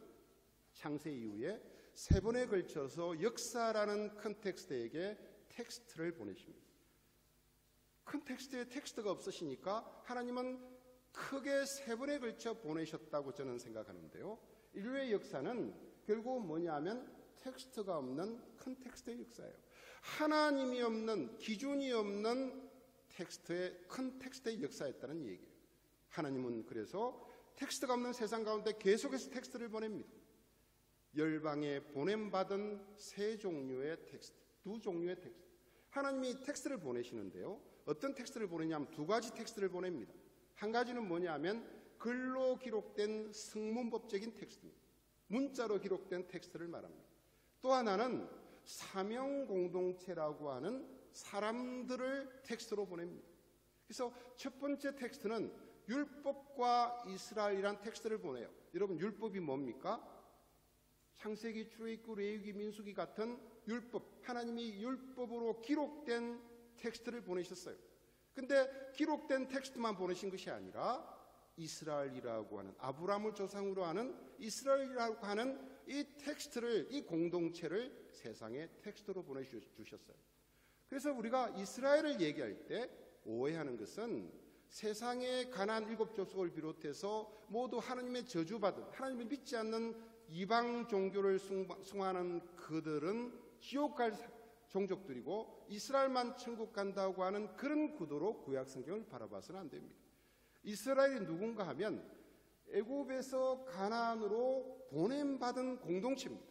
창세 이후에 3번에 걸쳐서 역사라는 컨텍스트에게 텍스트를 보내십니다. 컨텍스트에 텍스트가 없으시니까 하나님은 크게 3번에 걸쳐 보내셨다고 저는 생각하는데요. 인류의 역사는 결국 뭐냐 하면 텍스트가 없는 컨텍스트의 역사예요. 하나님이 없는, 기준이 없는 컨텍스트의 역사였다는 얘기예요. 하나님은 그래서 텍스트가 없는 세상 가운데 계속해서 텍스트를 보냅니다. 열방에 보냄받은 3종류의 텍스트, 2종류의 텍스트. 하나님이 텍스트를 보내시는데요. 어떤 텍스트를 보내냐면 2가지 텍스트를 보냅니다. 한 가지는 뭐냐면 글로 기록된 성문법적인 텍스트입니다. 문자로 기록된 텍스트를 말합니다. 또 하나는 사명 공동체라고 하는 사람들을 텍스트로 보냅니다. 그래서 첫 번째 텍스트는 율법과 이스라엘이라는 텍스트를 보내요. 여러분, 율법이 뭡니까? 창세기, 출애굽기, 레위기, 민수기 같은 율법, 하나님이 율법으로 기록된 텍스트를 보내셨어요. 근데 기록된 텍스트만 보내신 것이 아니라 이스라엘이라고 하는, 아브라함을 조상으로 하는 이스라엘이라고 하는 이 텍스트를, 이 공동체를 세상에 텍스트로 보내주셨어요. 그래서 우리가 이스라엘을 얘기할 때 오해하는 것은 세상의 가나안 7족속을 비롯해서 모두 하나님의 저주받은, 하나님을 믿지 않는 이방 종교를 숭하는 그들은 지옥 갈 종족들이고 이스라엘만 천국 간다고 하는 그런 구도로 구약 성경을 바라봐서는 안 됩니다. 이스라엘이 누군가 하면 애굽에서 가나안으로 보냄받은 공동체입니다.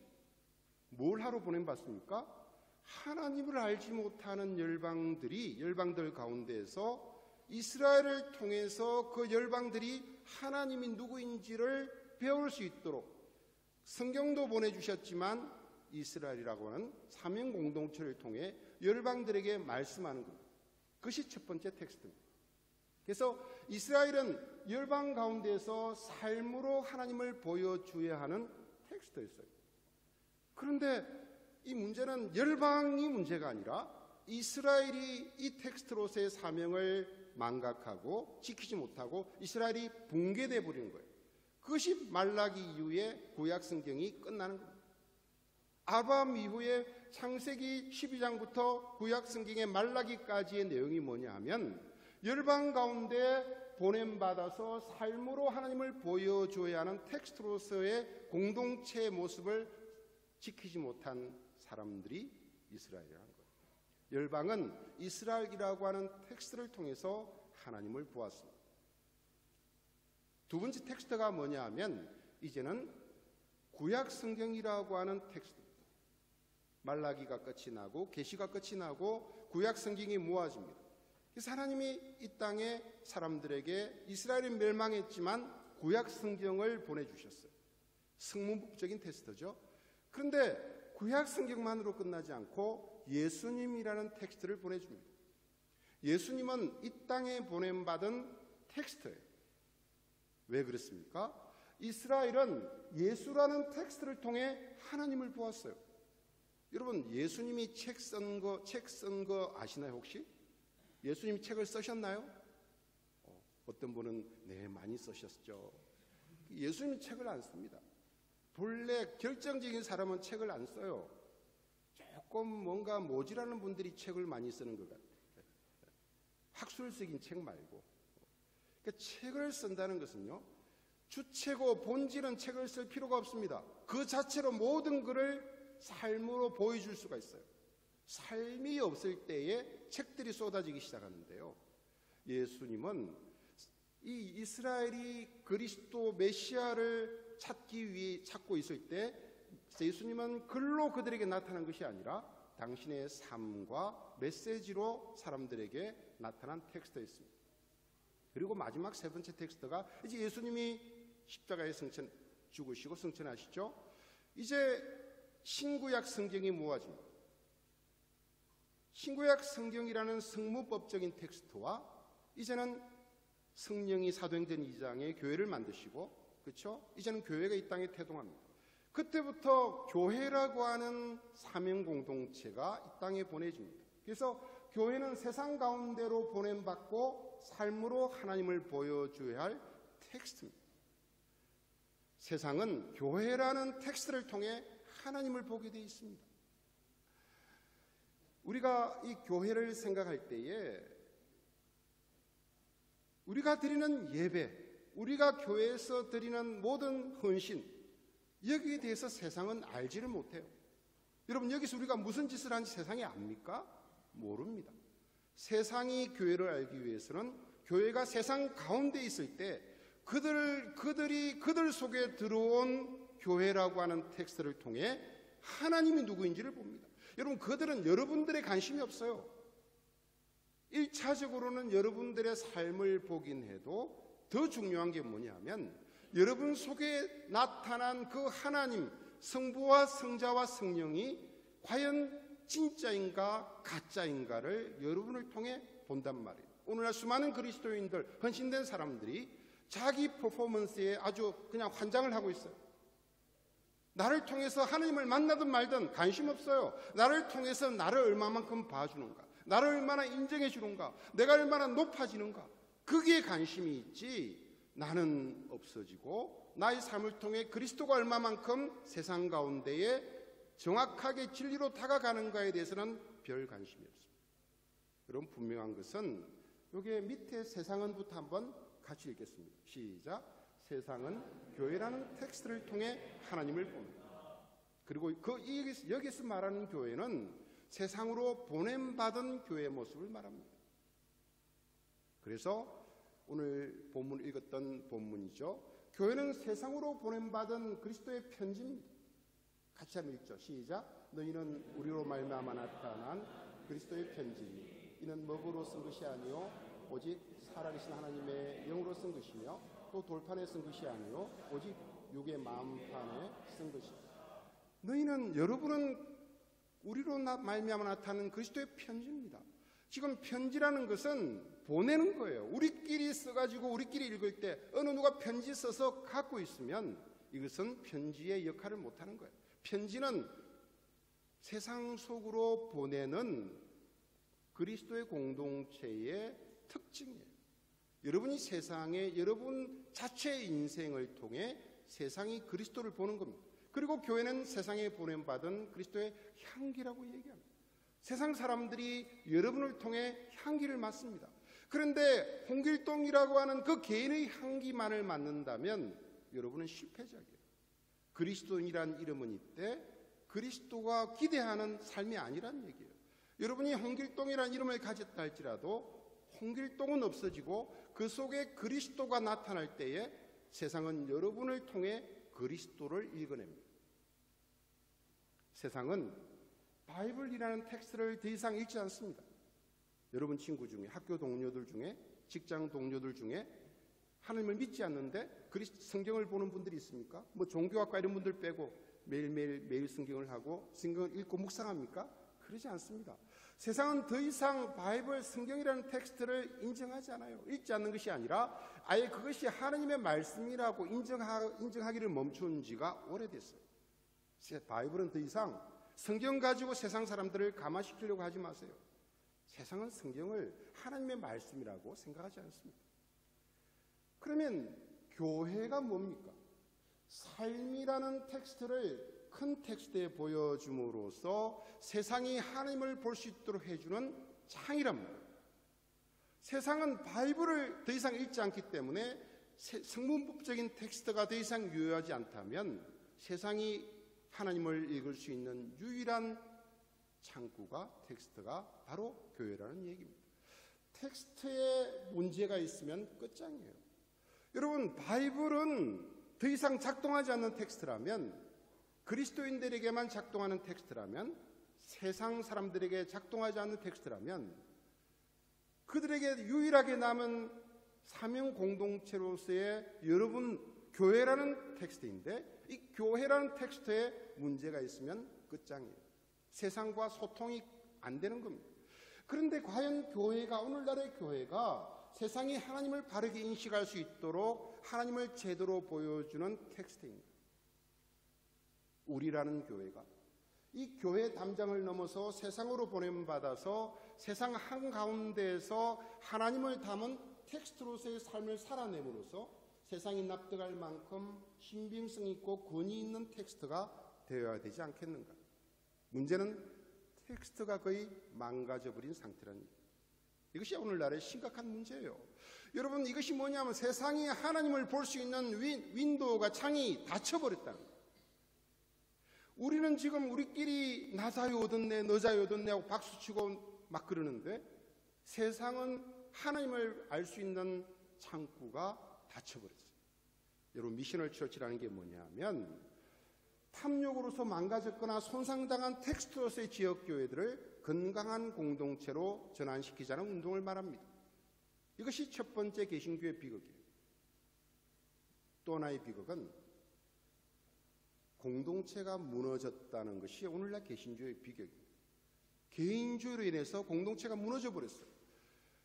뭘 하러 보냄받습니까? 하나님을 알지 못하는 열방들 가운데에서 이스라엘을 통해서 그 열방들이 하나님이 누구인지를 배울 수 있도록 성경도 보내주셨지만 이스라엘이라고 하는 사명 공동체를 통해 열방들에게 말씀하는 겁니다. 그것이 첫 번째 텍스트입니다. 그래서 이스라엘은 열방 가운데서 삶으로 하나님을 보여줘야 하는 텍스트였어요. 그런데 이 문제는 열방이 문제가 아니라 이스라엘이 이 텍스트로서의 사명을 망각하고 지키지 못하고 이스라엘이 붕괴되어 버리는 거예요. 그것이 말라기 이후에 구약 성경이 끝나는 겁니다. 아브라함 이후에 창세기 12장부터 구약 성경의 말라기까지의 내용이 뭐냐 하면 열방 가운데 보냄받아서 삶으로 하나님을 보여줘야 하는 텍스트로서의 공동체의 모습을 지키지 못한 사람들이 이스라엘이라는 거예요. 열방은 이스라엘이라고 하는 텍스트를 통해서 하나님을 보았습니다. 두 번째 텍스트가 뭐냐 하면 이제는 구약 성경이라고 하는 텍스트입니다. 말라기가 끝이 나고 계시가 끝이 나고 구약 성경이 모아집니다. 그래서 하나님이 이 땅에 사람들에게 이스라엘이 멸망했지만 구약 성경을 보내주셨어요. 성문법적인 텍스트죠. 그런데 구약 성경만으로 끝나지 않고 예수님이라는 텍스트를 보내줍니다. 예수님은 이 땅에 보냄받은 텍스트예요. 왜 그렇습니까? 이스라엘은 예수라는 텍스트를 통해 하나님을 보았어요. 여러분, 예수님이 책 쓴 거 아시나요 혹시? 예수님이 책을 쓰셨나요? 어떤 분은 네, 많이 쓰셨죠. 예수님이 책을 안 씁니다. 본래 결정적인 사람은 책을 안 써요. 조금 뭔가 모질하는 분들이 책을 많이 쓰는 것 같아요. 학술적인 책 말고. 그러니까 책을 쓴다는 것은요, 주체고 본질은 책을 쓸 필요가 없습니다. 그 자체로 모든 것을 삶으로 보여줄 수가 있어요. 삶이 없을 때에 책들이 쏟아지기 시작하는데요. 예수님은 이 이스라엘이 그리스도 메시아를 찾고 있을 때 예수님은 글로 그들에게 나타난 것이 아니라 당신의 삶과 메시지로 사람들에게 나타난 텍스트였습니다. 그리고 마지막 세 번째 텍스트가 이제 예수님이 십자가에 죽으시고 승천하시죠. 이제 신구약 성경이 모아집니다. 신구약 성경이라는 성무법적인 텍스트와 이제는 성령이 사도행전 2장에 교회를 만드시고, 그렇죠? 이제는 교회가 이 땅에 태동합니다. 그때부터 교회라고 하는 사명 공동체가 이 땅에 보내집니다. 그래서 교회는 세상 가운데로 보냄받고 삶으로 하나님을 보여줘야 할 텍스트입니다. 세상은 교회라는 텍스트를 통해 하나님을 보게 되어 있습니다. 우리가 이 교회를 생각할 때에 우리가 드리는 예배, 우리가 교회에서 드리는 모든 헌신, 여기에 대해서 세상은 알지를 못해요. 여러분, 여기서 우리가 무슨 짓을 하는지 세상이 압니까? 모릅니다. 세상이 교회를 알기 위해서는 교회가 세상 가운데 있을 때 그들이 그들 속에 들어온 교회라고 하는 텍스트를 통해 하나님이 누구인지를 봅니다. 여러분, 그들은 여러분들의 관심이 없어요. 1차적으로는 여러분들의 삶을 보긴 해도 더 중요한 게 뭐냐면 여러분 속에 나타난 그 하나님, 성부와 성자와 성령이 과연 진짜인가 가짜인가를 여러분을 통해 본단 말이에요. 오늘날 수많은 그리스도인들, 헌신된 사람들이 자기 퍼포먼스에 아주 그냥 환장을 하고 있어요. 나를 통해서 하나님을 만나든 말든 관심 없어요. 나를 통해서 나를 얼마만큼 봐주는가, 나를 얼마나 인정해 주는가, 내가 얼마나 높아지는가, 거기에 관심이 있지 나는 없어지고 나의 삶을 통해 그리스도가 얼마만큼 세상 가운데에 정확하게 진리로 다가가는가에 대해서는 별 관심이 없습니다. 그럼 분명한 것은 여기 밑에 세상은부터 한번 같이 읽겠습니다. 시작. 세상은 교회라는 텍스트를 통해 하나님을 봅니다. 그리고 여기서 말하는 교회는 세상으로 보냄받은 교회의 모습을 말합니다. 그래서 오늘 본문 읽었던 본문이죠. 교회는 세상으로 보냄받은 그리스도의 편지입니다. 같이 한번 읽죠. 시작. 너희는 우리로 말미암아 나타난 그리스도의 편지니 이는 먹으로 쓴 것이 아니요 오직 살아계신 하나님의 영으로 쓴 것이며 또 돌판에 쓴 것이 아니요 오직 육의 마음판에 쓴 것이다. 너희는 여러분은 우리로 말미암아 나타나는 그리스도의 편지입니다. 지금 편지라는 것은 보내는 거예요. 우리끼리 써가지고 우리끼리 읽을 때 어느 누가 편지 써서 갖고 있으면 이것은 편지의 역할을 못하는 거예요. 편지는 세상 속으로 보내는 그리스도의 공동체의 특징이에요. 여러분이 세상에 여러분 자체의 인생을 통해 세상이 그리스도를 보는 겁니다. 그리고 교회는 세상에 보냄받은 그리스도의 향기라고 얘기합니다. 세상 사람들이 여러분을 통해 향기를 맡습니다. 그런데 홍길동이라고 하는 그 개인의 향기만을 맡는다면 여러분은 실패작이에요. 그리스도인이란 이름은 이때 그리스도가 기대하는 삶이 아니란 얘기예요. 여러분이 홍길동이란 이름을 가졌다 할지라도 홍길동은 없어지고 그 속에 그리스도가 나타날 때에 세상은 여러분을 통해 그리스도를 읽어냅니다. 세상은 바이블이라는 텍스트를 더 이상 읽지 않습니다. 여러분 친구 중에, 학교 동료들 중에, 직장 동료들 중에 하나님을 믿지 않는데 성경을 보는 분들이 있습니까? 뭐 종교학과 이런 분들 빼고 매일 성경을 하고 성경을 읽고 묵상합니까? 그러지 않습니다. 세상은 더 이상 바이블 성경이라는 텍스트를 인정하지 않아요. 읽지 않는 것이 아니라 아예 그것이 하나님의 말씀이라고 인정하기를 멈춘 지가 오래됐어요. 바이블은 더 이상 성경 가지고 세상 사람들을 감화시키려고 하지 마세요. 세상은 성경을 하나님의 말씀이라고 생각하지 않습니다. 그러면 교회가 뭡니까? 삶이라는 텍스트를 큰 텍스트에 보여줌으로써 세상이 하나님을 볼 수 있도록 해주는 창이란 말이에요. 세상은 바이블을 더 이상 읽지 않기 때문에 성문법적인 텍스트가 더 이상 유효하지 않다면 세상이 하나님을 읽을 수 있는 유일한 창구가 텍스트가 바로 교회라는 얘기입니다. 텍스트에 문제가 있으면 끝장이에요. 여러분, 바이블은 더 이상 작동하지 않는 텍스트라면, 그리스도인들에게만 작동하는 텍스트라면, 세상 사람들에게 작동하지 않는 텍스트라면 그들에게 유일하게 남은 사명 공동체로서의 여러분 교회라는 텍스트인데, 이 교회라는 텍스트에 문제가 있으면 끝장이에요. 세상과 소통이 안 되는 겁니다. 그런데 과연 교회가, 오늘날의 교회가 세상이 하나님을 바르게 인식할 수 있도록 하나님을 제대로 보여주는 텍스트입니다. 우리라는 교회가 이 교회 담장을 넘어서 세상으로 보냄받아서 세상 한가운데에서 하나님을 담은 텍스트로서의 삶을 살아내므로써 세상이 납득할 만큼 신빙성 있고 권위 있는 텍스트가 되어야 되지 않겠는가. 문제는 텍스트가 거의 망가져버린 상태라는 얘기예요. 이것이 오늘날의 심각한 문제예요. 여러분, 이것이 뭐냐면 세상이 하나님을 볼 수 있는 윈도우가, 창이 닫혀버렸다는 거예요. 우리는 지금 우리끼리 나 자유 얻었네, 너 자유 얻었네 하고 박수치고 막 그러는데 세상은 하나님을 알 수 있는 창구가 닫혀버렸어요. 여러분, 미셔널 처치라는 게 뭐냐면 탐욕으로서 망가졌거나 손상당한 텍스트로서의 지역교회들을 건강한 공동체로 전환시키자는 운동을 말합니다. 이것이 첫 번째 개신교의 비극이에요. 또 하나의 비극은 공동체가 무너졌다는 것이 오늘날 개신교의 비극이에요. 개인주의로 인해서 공동체가 무너져 버렸어요.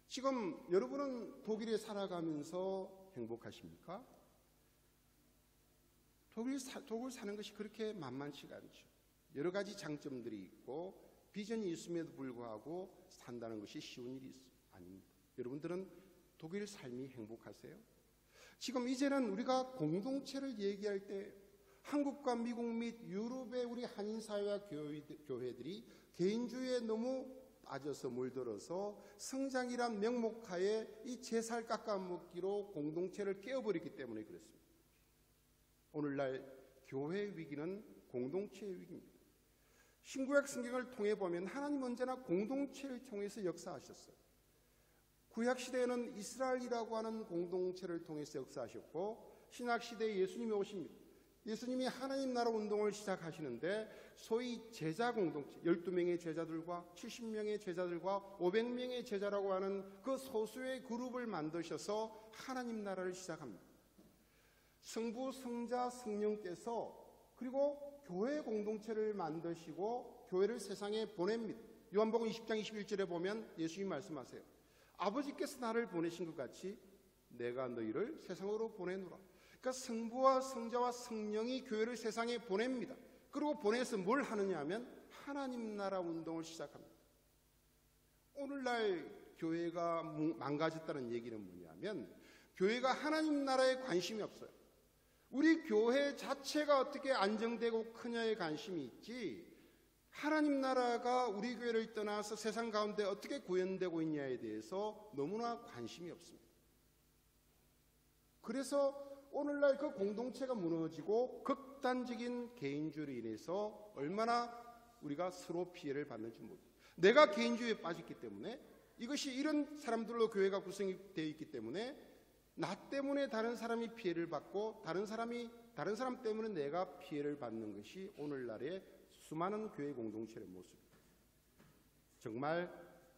지금 여러분은 독일에 살아가면서 행복하십니까? 독일 사는 것이 그렇게 만만치가 않죠. 여러 가지 장점들이 있고 비전이 있음에도 불구하고 산다는 것이 쉬운 일이 아닙니다. 여러분들은 독일 삶이 행복하세요? 지금 이제는 우리가 공동체를 얘기할 때 한국과 미국 및 유럽의 우리 한인사회와 교회들이 개인주의에 너무 빠져서 물들어서 성장이란 명목하에 이 제살 깎아먹기로 공동체를 깨어버렸기 때문에 그렇습니다. 오늘날 교회의 위기는 공동체의 위기입니다. 신구약 성경을 통해 보면 하나님 언제나 공동체를 통해서 역사하셨어요. 구약시대에는 이스라엘이라고 하는 공동체를 통해서 역사하셨고 신약시대에 예수님이 오십니다. 예수님이 하나님 나라 운동을 시작하시는데 소위 제자 공동체, 12명의 제자들과 70명의 제자들과 500명의 제자라고 하는 그 소수의 그룹을 만드셔서 하나님 나라를 시작합니다. 성부, 성자, 성령께서 그리고 교회 공동체를 만드시고 교회를 세상에 보냅니다. 요한복음 20장 21절에 보면 예수님이 말씀하세요. 아버지께서 나를 보내신 것 같이 내가 너희를 세상으로 보내노라. 그러니까 성부와 성자와 성령이 교회를 세상에 보냅니다. 그리고 보내서 뭘 하느냐 하면 하나님 나라 운동을 시작합니다. 오늘날 교회가 망가졌다는 얘기는 뭐냐면 교회가 하나님 나라에 관심이 없어요. 우리 교회 자체가 어떻게 안정되고 크냐에 관심이 있지 하나님 나라가 우리 교회를 떠나서 세상 가운데 어떻게 구현되고 있냐에 대해서 너무나 관심이 없습니다. 그래서 오늘날 그 공동체가 무너지고 극단적인 개인주의로 인해서 얼마나 우리가 서로 피해를 받는지 모릅니다. 내가 개인주의에 빠졌기 때문에 이것이 이런 사람들로 교회가 구성이 되어 있기 때문에 나 때문에 다른 사람이 피해를 받고 다른 사람 때문에 내가 피해를 받는 것이 오늘날의 수많은 교회 공동체의 모습입니다. 정말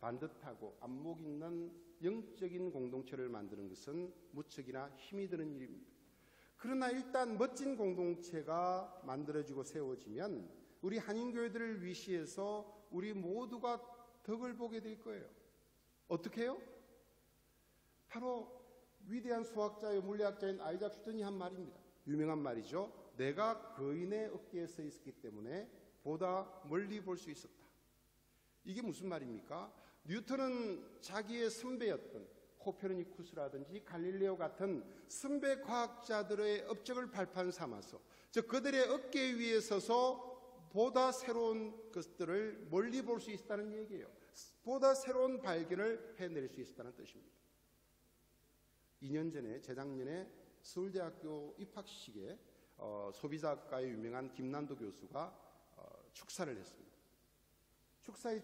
반듯하고 안목 있는 영적인 공동체를 만드는 것은 무척이나 힘이 드는 일입니다. 그러나 일단 멋진 공동체가 만들어지고 세워지면 우리 한인교회들을 위시해서 우리 모두가 덕을 보게 될 거예요. 어떻게 해요? 바로 위대한 수학자요 물리학자인 아이작 뉴턴이 한 말입니다. 유명한 말이죠. 내가 거인의 어깨에 서 있었기 때문에 보다 멀리 볼 수 있었다. 이게 무슨 말입니까? 뉴턴은 자기의 선배였던 코페르니쿠스라든지 갈릴레오 같은 선배 과학자들의 업적을 발판 삼아서 즉 그들의 어깨 위에 서서 보다 새로운 것들을 멀리 볼 수 있다는 얘기예요. 보다 새로운 발견을 해낼 수 있다는 뜻입니다. 2년 전에 재작년에 서울대학교 입학식에 소비자학과의 유명한 김난도 교수가 축사를 했습니다. 축사의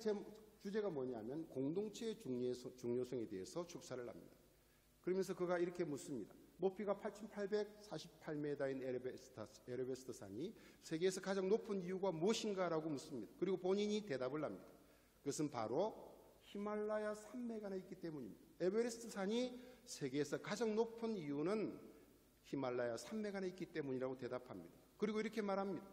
주제가 뭐냐면 공동체의 중요성에 대해서 축사를 합니다. 그러면서 그가 이렇게 묻습니다. 높이가 8,848m인 에베레스트 산이 세계에서 가장 높은 이유가 무엇인가라고 묻습니다. 그리고 본인이 대답을 합니다. 그것은 바로 히말라야 산맥 안에 있기 때문입니다. 에베레스트 산이 세계에서 가장 높은 이유는 히말라야 산맥 안에 있기 때문이라고 대답합니다. 그리고 이렇게 말합니다.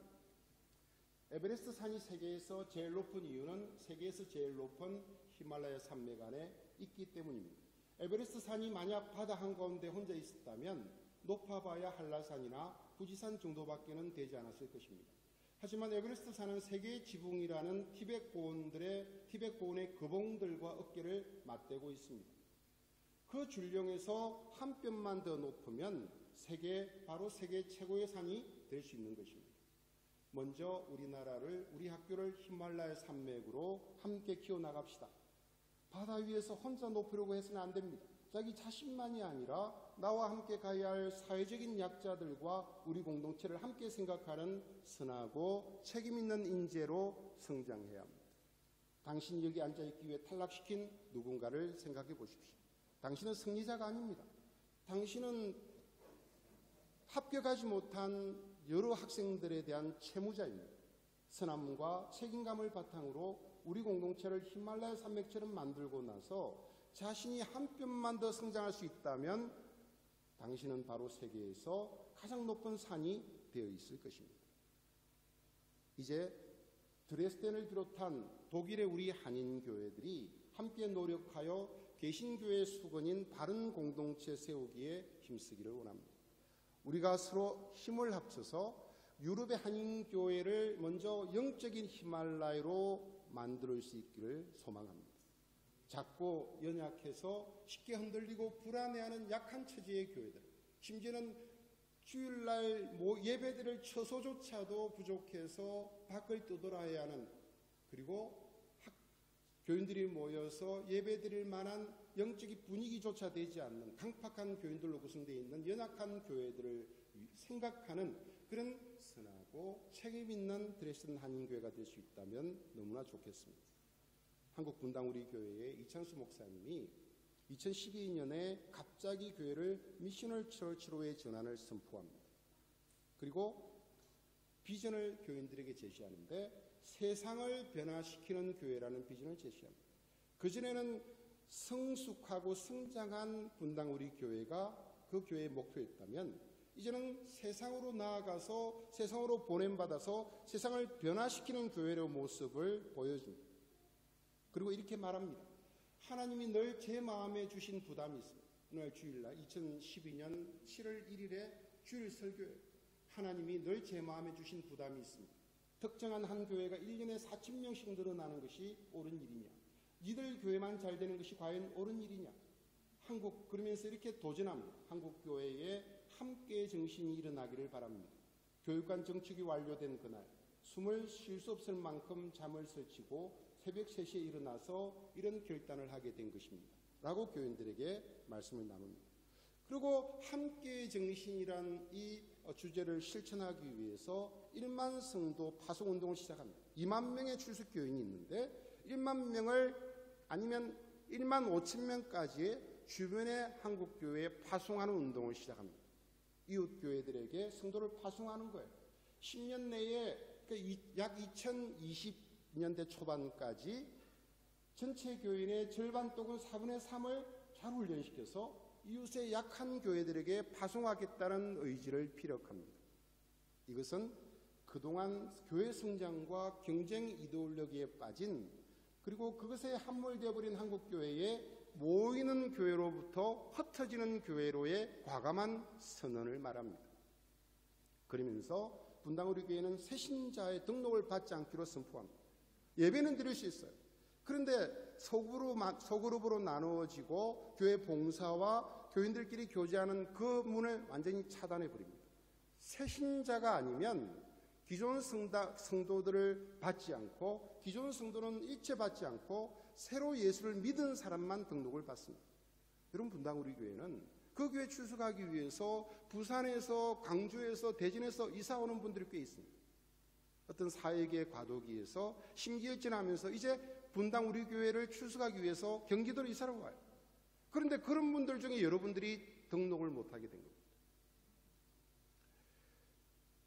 에베레스트 산이 세계에서 제일 높은 이유는 세계에서 제일 높은 히말라야 산맥 안에 있기 때문입니다. 에베레스트 산이 만약 바다 한가운데 혼자 있었다면 높아봐야 한라산이나 후지산 정도밖에는 되지 않았을 것입니다. 하지만 에베레스트 산은 세계의 지붕이라는 티벳 고원의 거봉들과 어깨를 맞대고 있습니다. 그 줄령에서 한 뼘만 더 높으면 바로 세계 최고의 산이 될 수 있는 것입니다. 먼저 우리 학교를 히말라야 산맥으로 함께 키워나갑시다. 바다 위에서 혼자 높이려고 해서는 안 됩니다. 자기 자신만이 아니라 나와 함께 가야 할 사회적인 약자들과 우리 공동체를 함께 생각하는 선하고 책임있는 인재로 성장해야 합니다. 당신이 여기 앉아있기 위해 탈락시킨 누군가를 생각해 보십시오. 당신은 승리자가 아닙니다. 당신은 합격하지 못한 여러 학생들에 대한 채무자입니다. 선함과 책임감을 바탕으로 우리 공동체를 히말라야 산맥처럼 만들고 나서 자신이 한 뼘만 더 성장할 수 있다면 당신은 바로 세계에서 가장 높은 산이 되어 있을 것입니다. 이제 드레스덴을 비롯한 독일의 우리 한인교회들이 함께 노력하여 개신교의 수건인 바른 공동체 세우기에 힘쓰기를 원합니다. 우리가 서로 힘을 합쳐서 유럽의 한인교회를 먼저 영적인 히말라야로 만들 수 있기를 소망합니다. 작고 연약해서 쉽게 흔들리고 불안해하는 약한 처지의 교회들, 심지어는 주일날 예배드릴 처소조차도 부족해서 밖을 떠돌아야 하는, 그리고 교인들이 모여서 예배드릴 만한 영적인 분위기조차 되지 않는 강팍한 교인들로 구성되어 있는 연약한 교회들을 생각하는 그런 선하고 책임있는 드레스덴 한인교회가 될 수 있다면 너무나 좋겠습니다. 한국 분당 우리 교회의 이창수 목사님이 2012년에 갑자기 교회를 미셔널 처치로의 전환을 선포합니다. 그리고 비전을 교인들에게 제시하는데 세상을 변화시키는 교회라는 비전을 제시합니다. 그전에는 성숙하고 성장한 분당 우리 교회가 그 교회의 목표였다면 이제는 세상으로 나아가서 세상으로 보냄받아서 세상을 변화시키는 교회의 모습을 보여줍니다. 그리고 이렇게 말합니다. 하나님이 늘 제 마음에 주신 부담이 있습니다. 오늘 주일날 2012년 7월 1일에 주일 설교예요. 하나님이 늘 제 마음에 주신 부담이 있습니다. 특정한 한 교회가 1년에 4,000명씩 늘어나는 것이 옳은 일이냐? 니들 교회만 잘 되는 것이 과연 옳은 일이냐? 그러면서 이렇게 도전합니다. 한국 교회에 함께 정신이 일어나기를 바랍니다. 교육관 정책이 완료된 그날 숨을 쉴 수 없을 만큼 잠을 설치고 새벽 3시에 일어나서 이런 결단을 하게 된 것입니다. 라고 교인들에게 말씀을 나눕니다. 그리고 함께 정신이란 이 주제를 실천하기 위해서 1만 성도 파송운동을 시작합니다. 2만 명의 출석 교인이 있는데 1만 명을 아니면 1만 5천 명까지의 주변의 한국교회에 파송하는 운동을 시작합니다. 이웃교회들에게 성도를 파송하는 거예요. 10년 내에 약 2020년대 초반까지 전체 교인의 절반 또는 4분의 3을 잘 훈련시켜서 이웃의 약한 교회들에게 파송하겠다는 의지를 피력합니다. 이것은 그동안 교회 성장과 경쟁 이데올로기에 빠진 그리고 그것에 함몰되어 버린 한국교회에 모이는 교회로부터 흩어지는 교회로의 과감한 선언을 말합니다. 그러면서 분당 우리 교회는 새신자의 등록을 받지 않기로 선포합니다. 예배는 드릴 수 있어요. 그런데 소그룹으로 나누어지고 교회 봉사와 교인들끼리 교제하는 그 문을 완전히 차단해 버립니다. 새신자가 아니면 기존 성도들을 받지 않고 기존 성도는 일체 받지 않고 새로 예수를 믿은 사람만 등록을 받습니다. 여러분 분당 우리 교회는 그 교회 출석하기 위해서 부산에서 광주에서 대전에서 이사 오는 분들이 꽤 있습니다. 어떤 사회계 과도기에서 심기일전하면서 이제 분당 우리 교회를 출석하기 위해서 경기도로 이사를 와요. 그런데 그런 분들 중에 여러분들이 등록을 못하게 된 겁니다.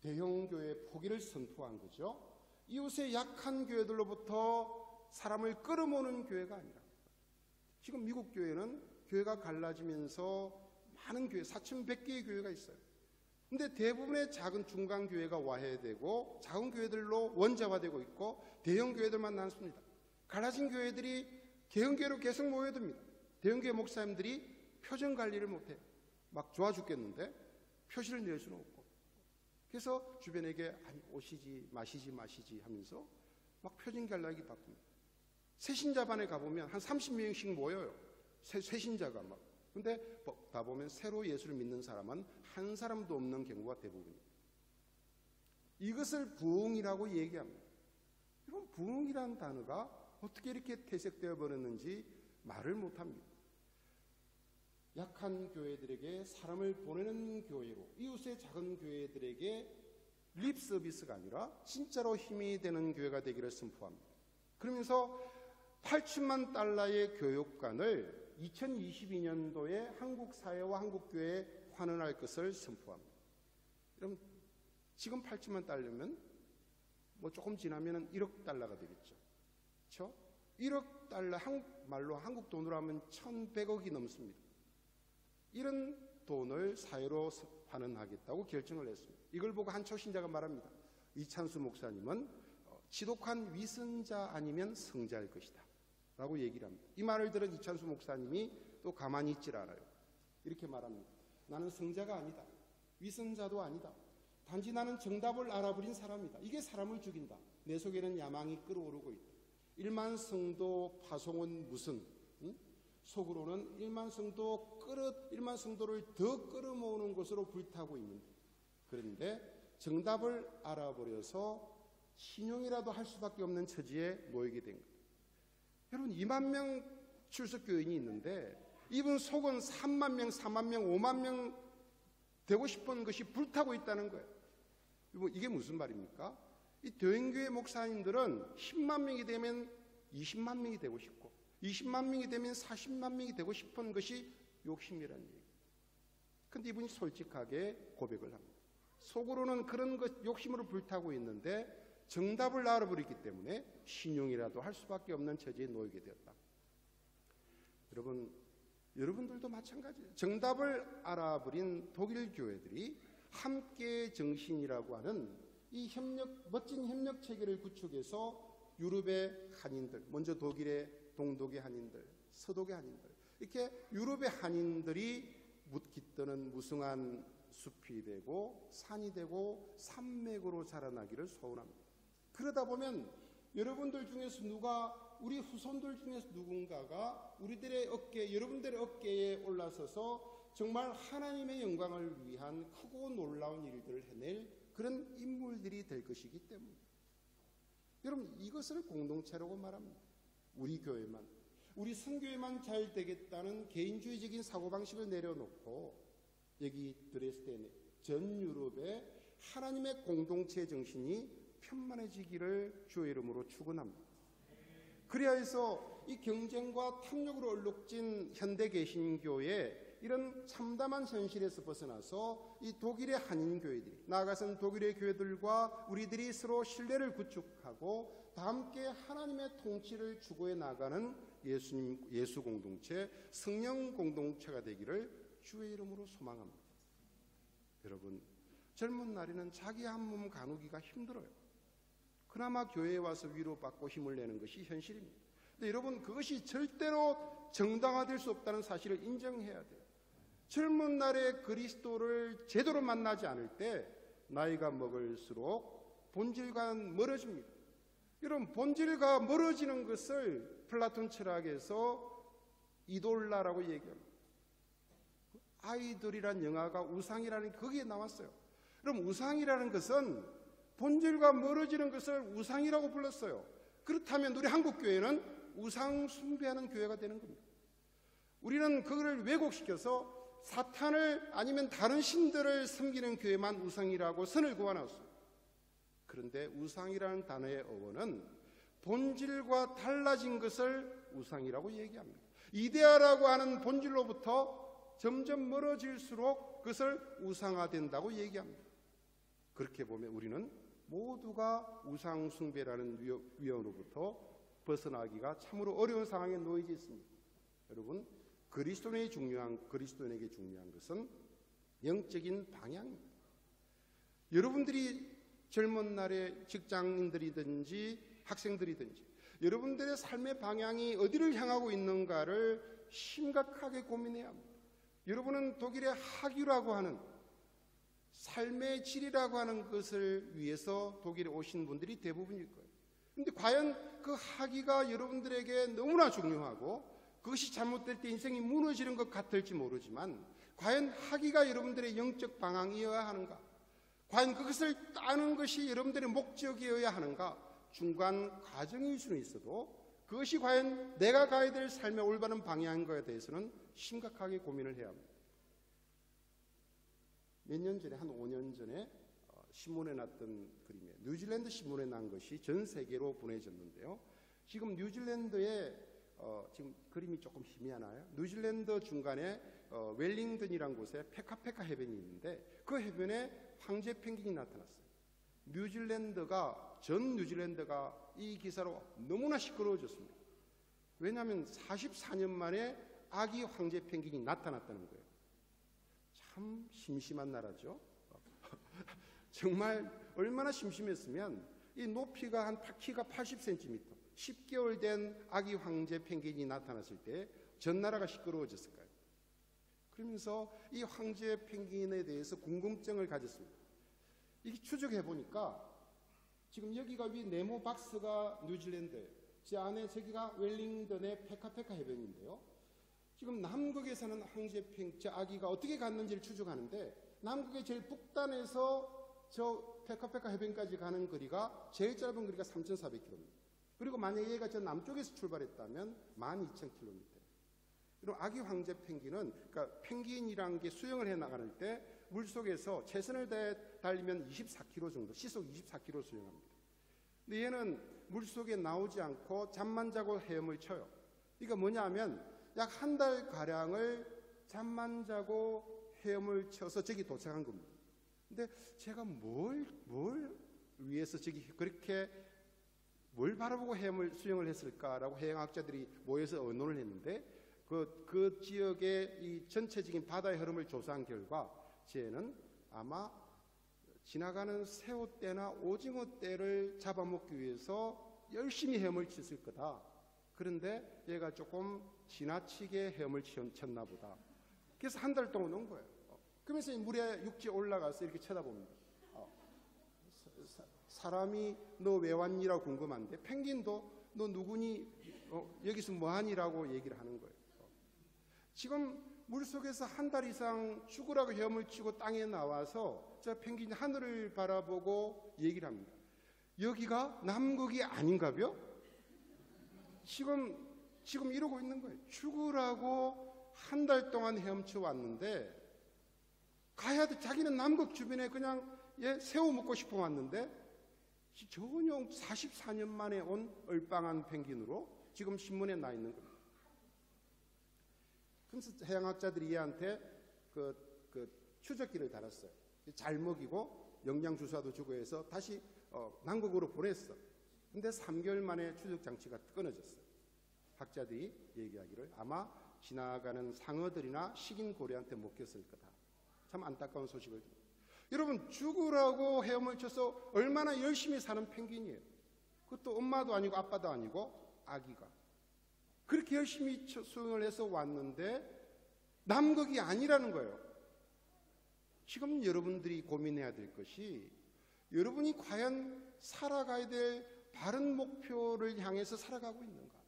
대형교회 포기를 선포한 거죠. 이웃의 약한 교회들로부터 사람을 끌어모으는 교회가 아니라 지금 미국 교회는 교회가 갈라지면서 많은 교회, 4,100개의 교회가 있어요. 근데 대부분의 작은 중간 교회가 와해되고 작은 교회들로 원자화되고 있고 대형 교회들만 남습니다. 갈라진 교회들이 개헌교회로 계속 모여듭니다. 대형교회 목사님들이 표정 관리를 못해요. 막 좋아 죽겠는데 표시를 낼 수는 없고 그래서 주변에게 아니, 오시지 마시지 하면서 막 표정 관리하기 바쁩니다. 새신자반에 가보면 한 30명씩 모여요. 새신자가 막. 근데 가보면 새로 예수를 믿는 사람은 한 사람도 없는 경우가 대부분입니다. 이것을 부흥이라고 얘기합니다. 이런 부흥이라는 단어가 어떻게 이렇게 퇴색되어 버렸는지 말을 못합니다. 약한 교회들에게 사람을 보내는 교회로 이웃의 작은 교회들에게 립 서비스가 아니라 진짜로 힘이 되는 교회가 되기를 선포합니다. 그러면서 8천만 달러의 교육관을 2022년도에 한국 사회와 한국 교회에 환원할 것을 선포합니다. 그럼 지금 8천만 달러면 뭐 조금 지나면 1억 달러가 되겠죠. 그렇죠? 1억 달러 한국말로 한국 돈으로 하면 1,100억이 넘습니다. 이런 돈을 사회로 환원하겠다고 결정을 했습니다. 이걸 보고 한 초신자가 말합니다. 이찬수 목사님은 지독한 위선자 아니면 성자일 것이다 라고 얘기를 합니다. 이 말을 들은 이찬수 목사님이 또 가만히 있질 않아요. 이렇게 말합니다. 나는 성자가 아니다. 위선자도 아니다. 단지 나는 정답을 알아버린 사람이다. 이게 사람을 죽인다. 내 속에는 야망이 끓어오르고 있다. 1만 성도 파송은 무슨? 속으로는 1만 성도를 더 끌어모으는 것으로 불타고 있는데 그런데 정답을 알아버려서 신용이라도 할 수밖에 없는 처지에 모이게 된 거예요. 여러분 2만 명 출석교인이 있는데 이분 속은 3만 명, 4만 명, 5만 명 되고 싶은 것이 불타고 있다는 거예요. 이게 무슨 말입니까? 이 대형교회 목사님들은 10만 명이 되면 20만 명이 되고 싶고 20만 명이 되면 40만 명이 되고 싶은 것이 욕심이라는 얘기예요. 그런데 이분이 솔직하게 고백을 합니다. 속으로는 그런 것 욕심으로 불타고 있는데 정답을 알아버렸기 때문에 신용이라도 할 수밖에 없는 처지에 놓이게 되었다. 여러분들도 마찬가지예요. 정답을 알아버린 독일 교회들이 함께 정신이라고 하는 이 멋진 협력 체계를 구축해서 유럽의 한인들, 먼저 독일의 동독의 한인들, 서독의 한인들, 이렇게 유럽의 한인들이 깃드는 무성한 숲이 되고 산이 되고 산맥으로 자라나기를 소원합니다. 그러다 보면 여러분들 중에서 우리 후손들 중에서 누군가가 여러분들의 어깨에 올라서서 정말 하나님의 영광을 위한 크고 놀라운 일들을 해낼 그런 인물들이 될 것이기 때문에 여러분, 이것을 공동체라고 말합니다. 우리 교회만, 우리 선교회만 잘 되겠다는 개인주의적인 사고방식을 내려놓고 여기 드레스덴, 전 유럽의 하나님의 공동체 정신이 편만해지기를 주의 이름으로 축원합니다. 그래야 해서 이 경쟁과 탐욕으로 얼룩진 현대 개신교의 이런 참담한 현실에서 벗어나서 이 독일의 한인교회들이, 나아가서는 독일의 교회들과 우리들이 서로 신뢰를 구축하고 다 함께 하나님의 통치를 추구해 나가는 예수 공동체, 성령 공동체가 되기를 주의 이름으로 소망합니다. 여러분, 젊은 날에는 자기 한 몸 가누기가 힘들어요. 그나마 교회에 와서 위로받고 힘을 내는 것이 현실입니다. 근데 여러분, 그것이 절대로 정당화될 수 없다는 사실을 인정해야 돼요. 젊은 날에 그리스도를 제대로 만나지 않을 때 나이가 먹을수록 본질과는 멀어집니다. 여러분, 본질과 멀어지는 것을 플라톤 철학에서 이돌라라고 얘기합니다. 아이돌이란 영화가 우상이라는 거기에 나왔어요. 그럼 우상이라는 것은 본질과 멀어지는 것을 우상이라고 불렀어요. 그렇다면 우리 한국교회는 우상 숭배하는 교회가 되는 겁니다. 우리는 그거를 왜곡시켜서 사탄을 아니면 다른 신들을 섬기는 교회만 우상이라고 선을 그어놨어요. 그런데 우상이라는 단어의 어원은 본질과 달라진 것을 우상이라고 얘기합니다. 이데아라고 하는 본질로부터 점점 멀어질수록 그것을 우상화된다고 얘기합니다. 그렇게 보면 우리는 모두가 우상 숭배라는 위험으로부터 벗어나기가 참으로 어려운 상황에 놓여져 있습니다. 여러분, 그리스도인에게 중요한 것은 영적인 방향입니다. 여러분들이 젊은 날에 직장인들이든지 학생들이든지 여러분들의 삶의 방향이 어디를 향하고 있는가를 심각하게 고민해야 합니다. 여러분은 독일의 학위라고 하는 삶의 질이라고 하는 것을 위해서 독일에 오신 분들이 대부분일 거예요. 그런데 과연 그 학위가 여러분들에게 너무나 중요하고 그것이 잘못될 때 인생이 무너지는 것 같을지 모르지만 과연 학위가 여러분들의 영적 방향이어야 하는가? 과연 그것을 따는 것이 여러분들의 목적이어야 하는가? 중간 과정일 수는 있어도 그것이 과연 내가 가야 될 삶의 올바른 방향인 것에 대해서는 심각하게 고민을 해야 합니다. 몇 년 전에, 한 5년 전에 신문에 났던 그림이에요. 뉴질랜드 신문에 난 것이 전 세계로 보내졌는데요. 지금 뉴질랜드에 지금 그림이 조금 희미하나요? 뉴질랜드 중간에 웰링턴이라는 곳에 페카페카 해변이 있는데 그 해변에 황제 펭귄이 나타났어요. 전 뉴질랜드가 이 기사로 너무나 시끄러워졌습니다. 왜냐하면 44년 만에 아기 황제 펭귄이 나타났다는 거예요. 참 심심한 나라죠. 정말 얼마나 심심했으면 이 높이가 키가 80cm, 10개월 된 아기 황제 펭귄이 나타났을 때 전 나라가 시끄러워졌을까요? 그러면서 이 황제 펭귄에 대해서 궁금증을 가졌습니다. 이게 추적해 보니까 지금 여기가 위 네모 박스가 뉴질랜드예요. 제 안에 저기가 웰링턴의 페카페카 해변인데요. 지금 남극에서는 황제 저 아기가 어떻게 갔는지를 추적하는데 남극의 제일 북단에서 저 페카페카 해변까지 가는 거리가 제일 짧은 거리가 3,400km. 그리고 만약에 얘가 저 남쪽에서 출발했다면 12,000km. 그리고 아기 황제 펭귄은, 그러니까 펭귄이라는 게 수영을 해 나갈 때 물속에서 최선을 다해 달리면 24km 정도, 시속 24km 수영합니다. 근데 얘는 물속에 나오지 않고 잠만 자고 헤엄을 쳐요. 이게 뭐냐면 약 한 달 가량을 잠만 자고 헤엄을 쳐서 저기 도착한 겁니다. 근데 제가 뭘 위해서 저기 그렇게 뭘 바라보고 해엄을 수영을 했을까라고 해양학자들이 모여서 의논을 했는데 그 지역의 이 전체적인 바다의 흐름을 조사한 결과 쟤는 아마 지나가는 새우떼나 오징어떼를 잡아먹기 위해서 열심히 헤엄을 쳤을 거다. 그런데 얘가 조금 지나치게 헤엄을 쳤나 보다. 그래서 한 달 동안 온 거예요. 그러면서 물에 육지에 올라가서 이렇게 쳐다봅니다. 사람이 너 왜 왔니라고 궁금한데 펭귄도 너 누구니? 여기서 뭐하니라고 얘기를 하는 거예요. 지금 물속에서 한 달 이상 죽으라고 헤엄을 치고 땅에 나와서 저 펭귄이 하늘을 바라보고 얘기를 합니다. 여기가 남극이 아닌가벼? 지금 이러고 있는 거예요. 죽으라고 한 달 동안 헤엄쳐 왔는데 가야 돼. 자기는 남극 주변에 그냥 새우 먹고 싶어 왔는데 전혀 44년 만에 온 얼빵한 펭귄으로 지금 신문에 나 있는 겁니다. 그래서 해양학자들이 얘한테 그 추적기를 달았어요. 잘 먹이고 영양 주사도 주고 해서 다시 남극으로 보냈어. 근데 3개월 만에 추적 장치가 끊어졌어요. 학자들이 얘기하기를 아마 지나가는 상어들이나 식인 고래한테 먹혔을 거다. 참 안타까운 소식을 듭니다. 여러분, 죽으라고 헤엄을 쳐서 얼마나 열심히 사는 펭귄이에요. 그것도 엄마도 아니고 아빠도 아니고 아기가 그렇게 열심히 수영을 해서 왔는데 남극이 아니라는 거예요. 지금 여러분들이 고민해야 될 것이 여러분이 과연 살아가야 될 바른 목표를 향해서 살아가고 있는가?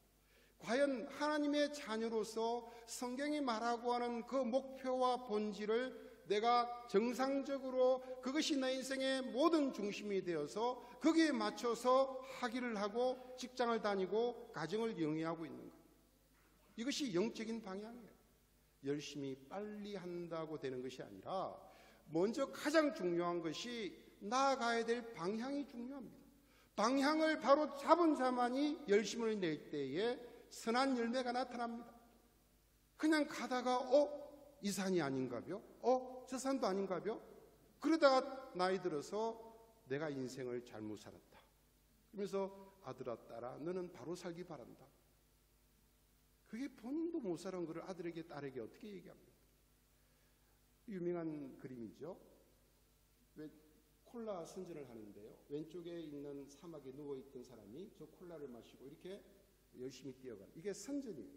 과연 하나님의 자녀로서 성경이 말하고 하는 그 목표와 본질을 내가 정상적으로 그것이 내 인생의 모든 중심이 되어서 거기에 맞춰서 학위를 하고 직장을 다니고 가정을 영위하고 있는가? 이것이 영적인 방향이에요. 열심히 빨리 한다고 되는 것이 아니라 먼저 가장 중요한 것이 나아가야 될 방향이 중요합니다. 방향을 바로 잡은 자만이 열심을 낼 때에 선한 열매가 나타납니다. 그냥 가다가 이 산이 아닌가벼? 저 산도 아닌가벼? 그러다가 나이 들어서 내가 인생을 잘못 살았다. 그러면서 아들아 딸아 너는 바로 살기 바란다. 그게 본인도 못 살은 것을 아들에게 딸에게 어떻게 얘기합니까? 유명한 그림이죠. 왜 콜라 선전을 하는데요. 왼쪽에 있는 사막에 누워있던 사람이 저 콜라를 마시고 이렇게 열심히 뛰어가요. 이게 선전이에요.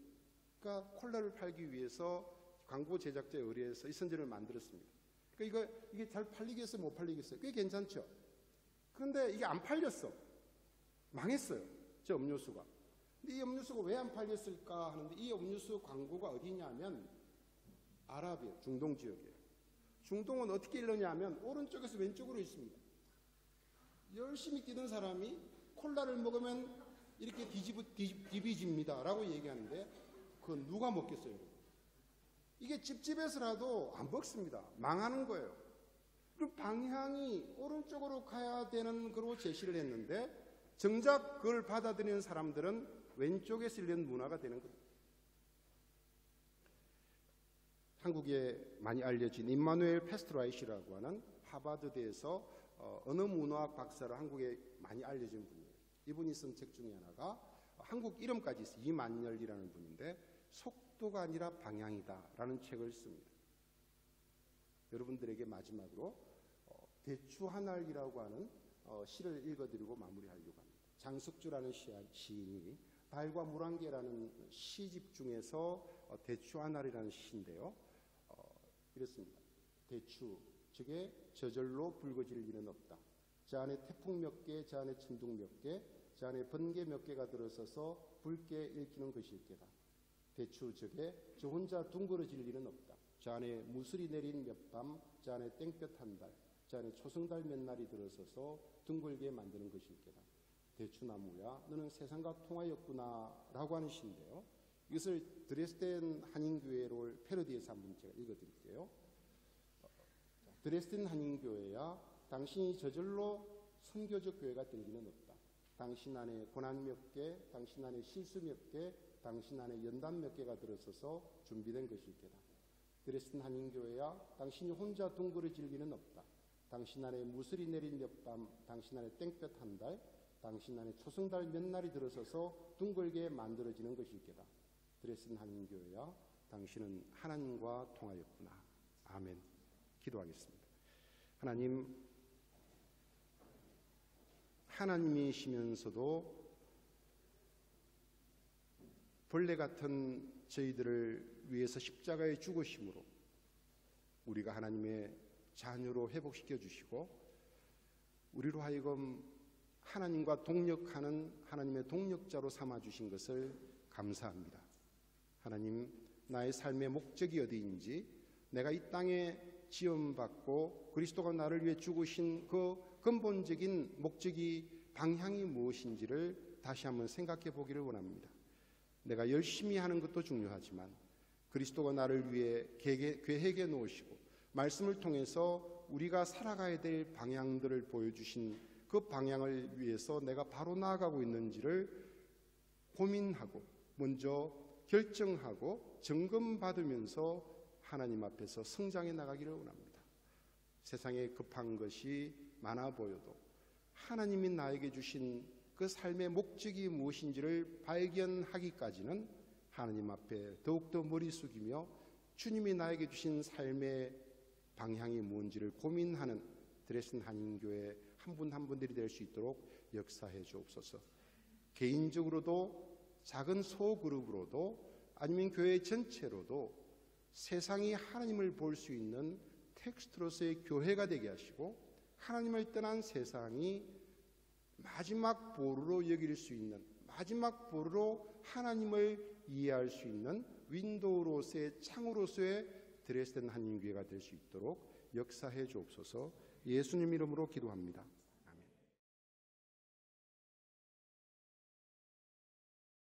그러니까 콜라를 팔기 위해서 광고 제작자에 의뢰해서 이 선전을 만들었습니다. 그러니까 이게 잘 팔리겠어요? 못 팔리겠어요? 꽤 괜찮죠? 그런데 이게 안 팔렸어. 망했어요. 저 음료수가. 근데 이 음료수가 왜 안 팔렸을까 하는데 이 음료수 광고가 어디냐면 아랍이에요. 중동 지역이에요. 중동은 어떻게 이러냐면 오른쪽에서 왼쪽으로 있습니다. 열심히 뛰는 사람이 콜라를 먹으면 이렇게 디비집니다 라고 얘기하는데 그건 누가 먹겠어요? 여러분? 이게 집집에서라도 안 먹습니다. 망하는 거예요. 그럼 방향이 오른쪽으로 가야 되는 거로 제시를 했는데 정작 그걸 받아들이는 사람들은 왼쪽에 쓸리는 문화가 되는 겁니다. 한국에 많이 알려진 임마누엘 페스트라이시라고 하는 하버드대에서 언어문화학 박사로 한국에 많이 알려진 분이에요. 이분이 쓴 책 중에 하나가 한국 이름까지 있어요. 이만열이라는 분인데 속도가 아니라 방향이다 라는 책을 씁니다. 여러분들에게 마지막으로 대추 하나이라고 하는 시를 읽어드리고 마무리하려고 합니다. 장숙주라는 시인이 달과 물안개라는 시집 중에서 대추 하나이라는 시인데요. 이렇습니다. 대추, 즉에 저절로 붉어질 일은 없다. 저 안에 태풍 몇 개, 저 안에 천둥 몇 개, 저 안에 번개 몇 개가 들어서서 붉게 읽히는 것일 게다. 대추 즉에 저 혼자 둥그러질 일은 없다. 저 안에 무슬이 내린 몇 밤, 저 안에 땡볕 한 달, 저 안에 초승달 몇 날이 들어서서 둥글게 만드는 것일 게다. 대추나무야 너는 세상과 통하였구나 라고 하는 시인데요. 이것을 드레스덴 한인교회를 패러디해서 한번 제가 읽어드릴게요. 드레스덴 한인교회야 당신이 저절로 선교적 교회가 될 리는 없다. 당신 안에 고난 몇 개, 당신 안에 실수 몇 개, 당신 안에 연단 몇 개가 들어서서 준비된 것일 게다. 드레스덴 한인교회야 당신이 혼자 둥그러질 리는 없다. 당신 안에 무슬이 내린 몇 밤, 당신 안에 땡볕 한 달, 당신 안에 초승달 몇 날이 들어서서 둥글게 만들어지는 것일게다. 드레스덴 한인교회야, 당신은 하나님과 통하였구나. 아멘. 기도하겠습니다. 하나님, 하나님이시면서도 벌레 같은 저희들을 위해서 십자가에 죽으심으로 우리가 하나님의 자녀로 회복시켜 주시고 우리로 하여금 하나님과 동력하는 하나님의 동력자로 삼아 주신 것을 감사합니다. 하나님, 나의 삶의 목적이 어디인지, 내가 이 땅에 지음받고 그리스도가 나를 위해 죽으신 그 근본적인 목적이 방향이 무엇인지를 다시 한번 생각해 보기를 원합니다. 내가 열심히 하는 것도 중요하지만 그리스도가 나를 위해 계획해 놓으시고 말씀을 통해서 우리가 살아가야 될 방향들을 보여주신 그 방향을 위해서 내가 바로 나아가고 있는지를 고민하고 먼저 결정하고 점검받으면서 하나님 앞에서 성장해 나가기를 원합니다. 세상에 급한 것이 많아 보여도 하나님이 나에게 주신 그 삶의 목적이 무엇인지를 발견하기까지는 하나님 앞에 더욱더 머리 숙이며 주님이 나에게 주신 삶의 방향이 뭔지를 고민하는 드레스덴 한인교회 한 분 한 분들이 될 수 있도록 역사해 주옵소서. 개인적으로도 작은 소그룹으로도 아니면 교회 전체로도 세상이 하나님을 볼 수 있는 텍스트로서의 교회가 되게 하시고 하나님을 떠난 세상이 마지막 보루로 여길 수 있는, 마지막 보루로 하나님을 이해할 수 있는 윈도우로서의 창으로서의 드레스덴 한인교회가 될 수 있도록 역사해 주옵소서. 예수님 이름으로 기도합니다.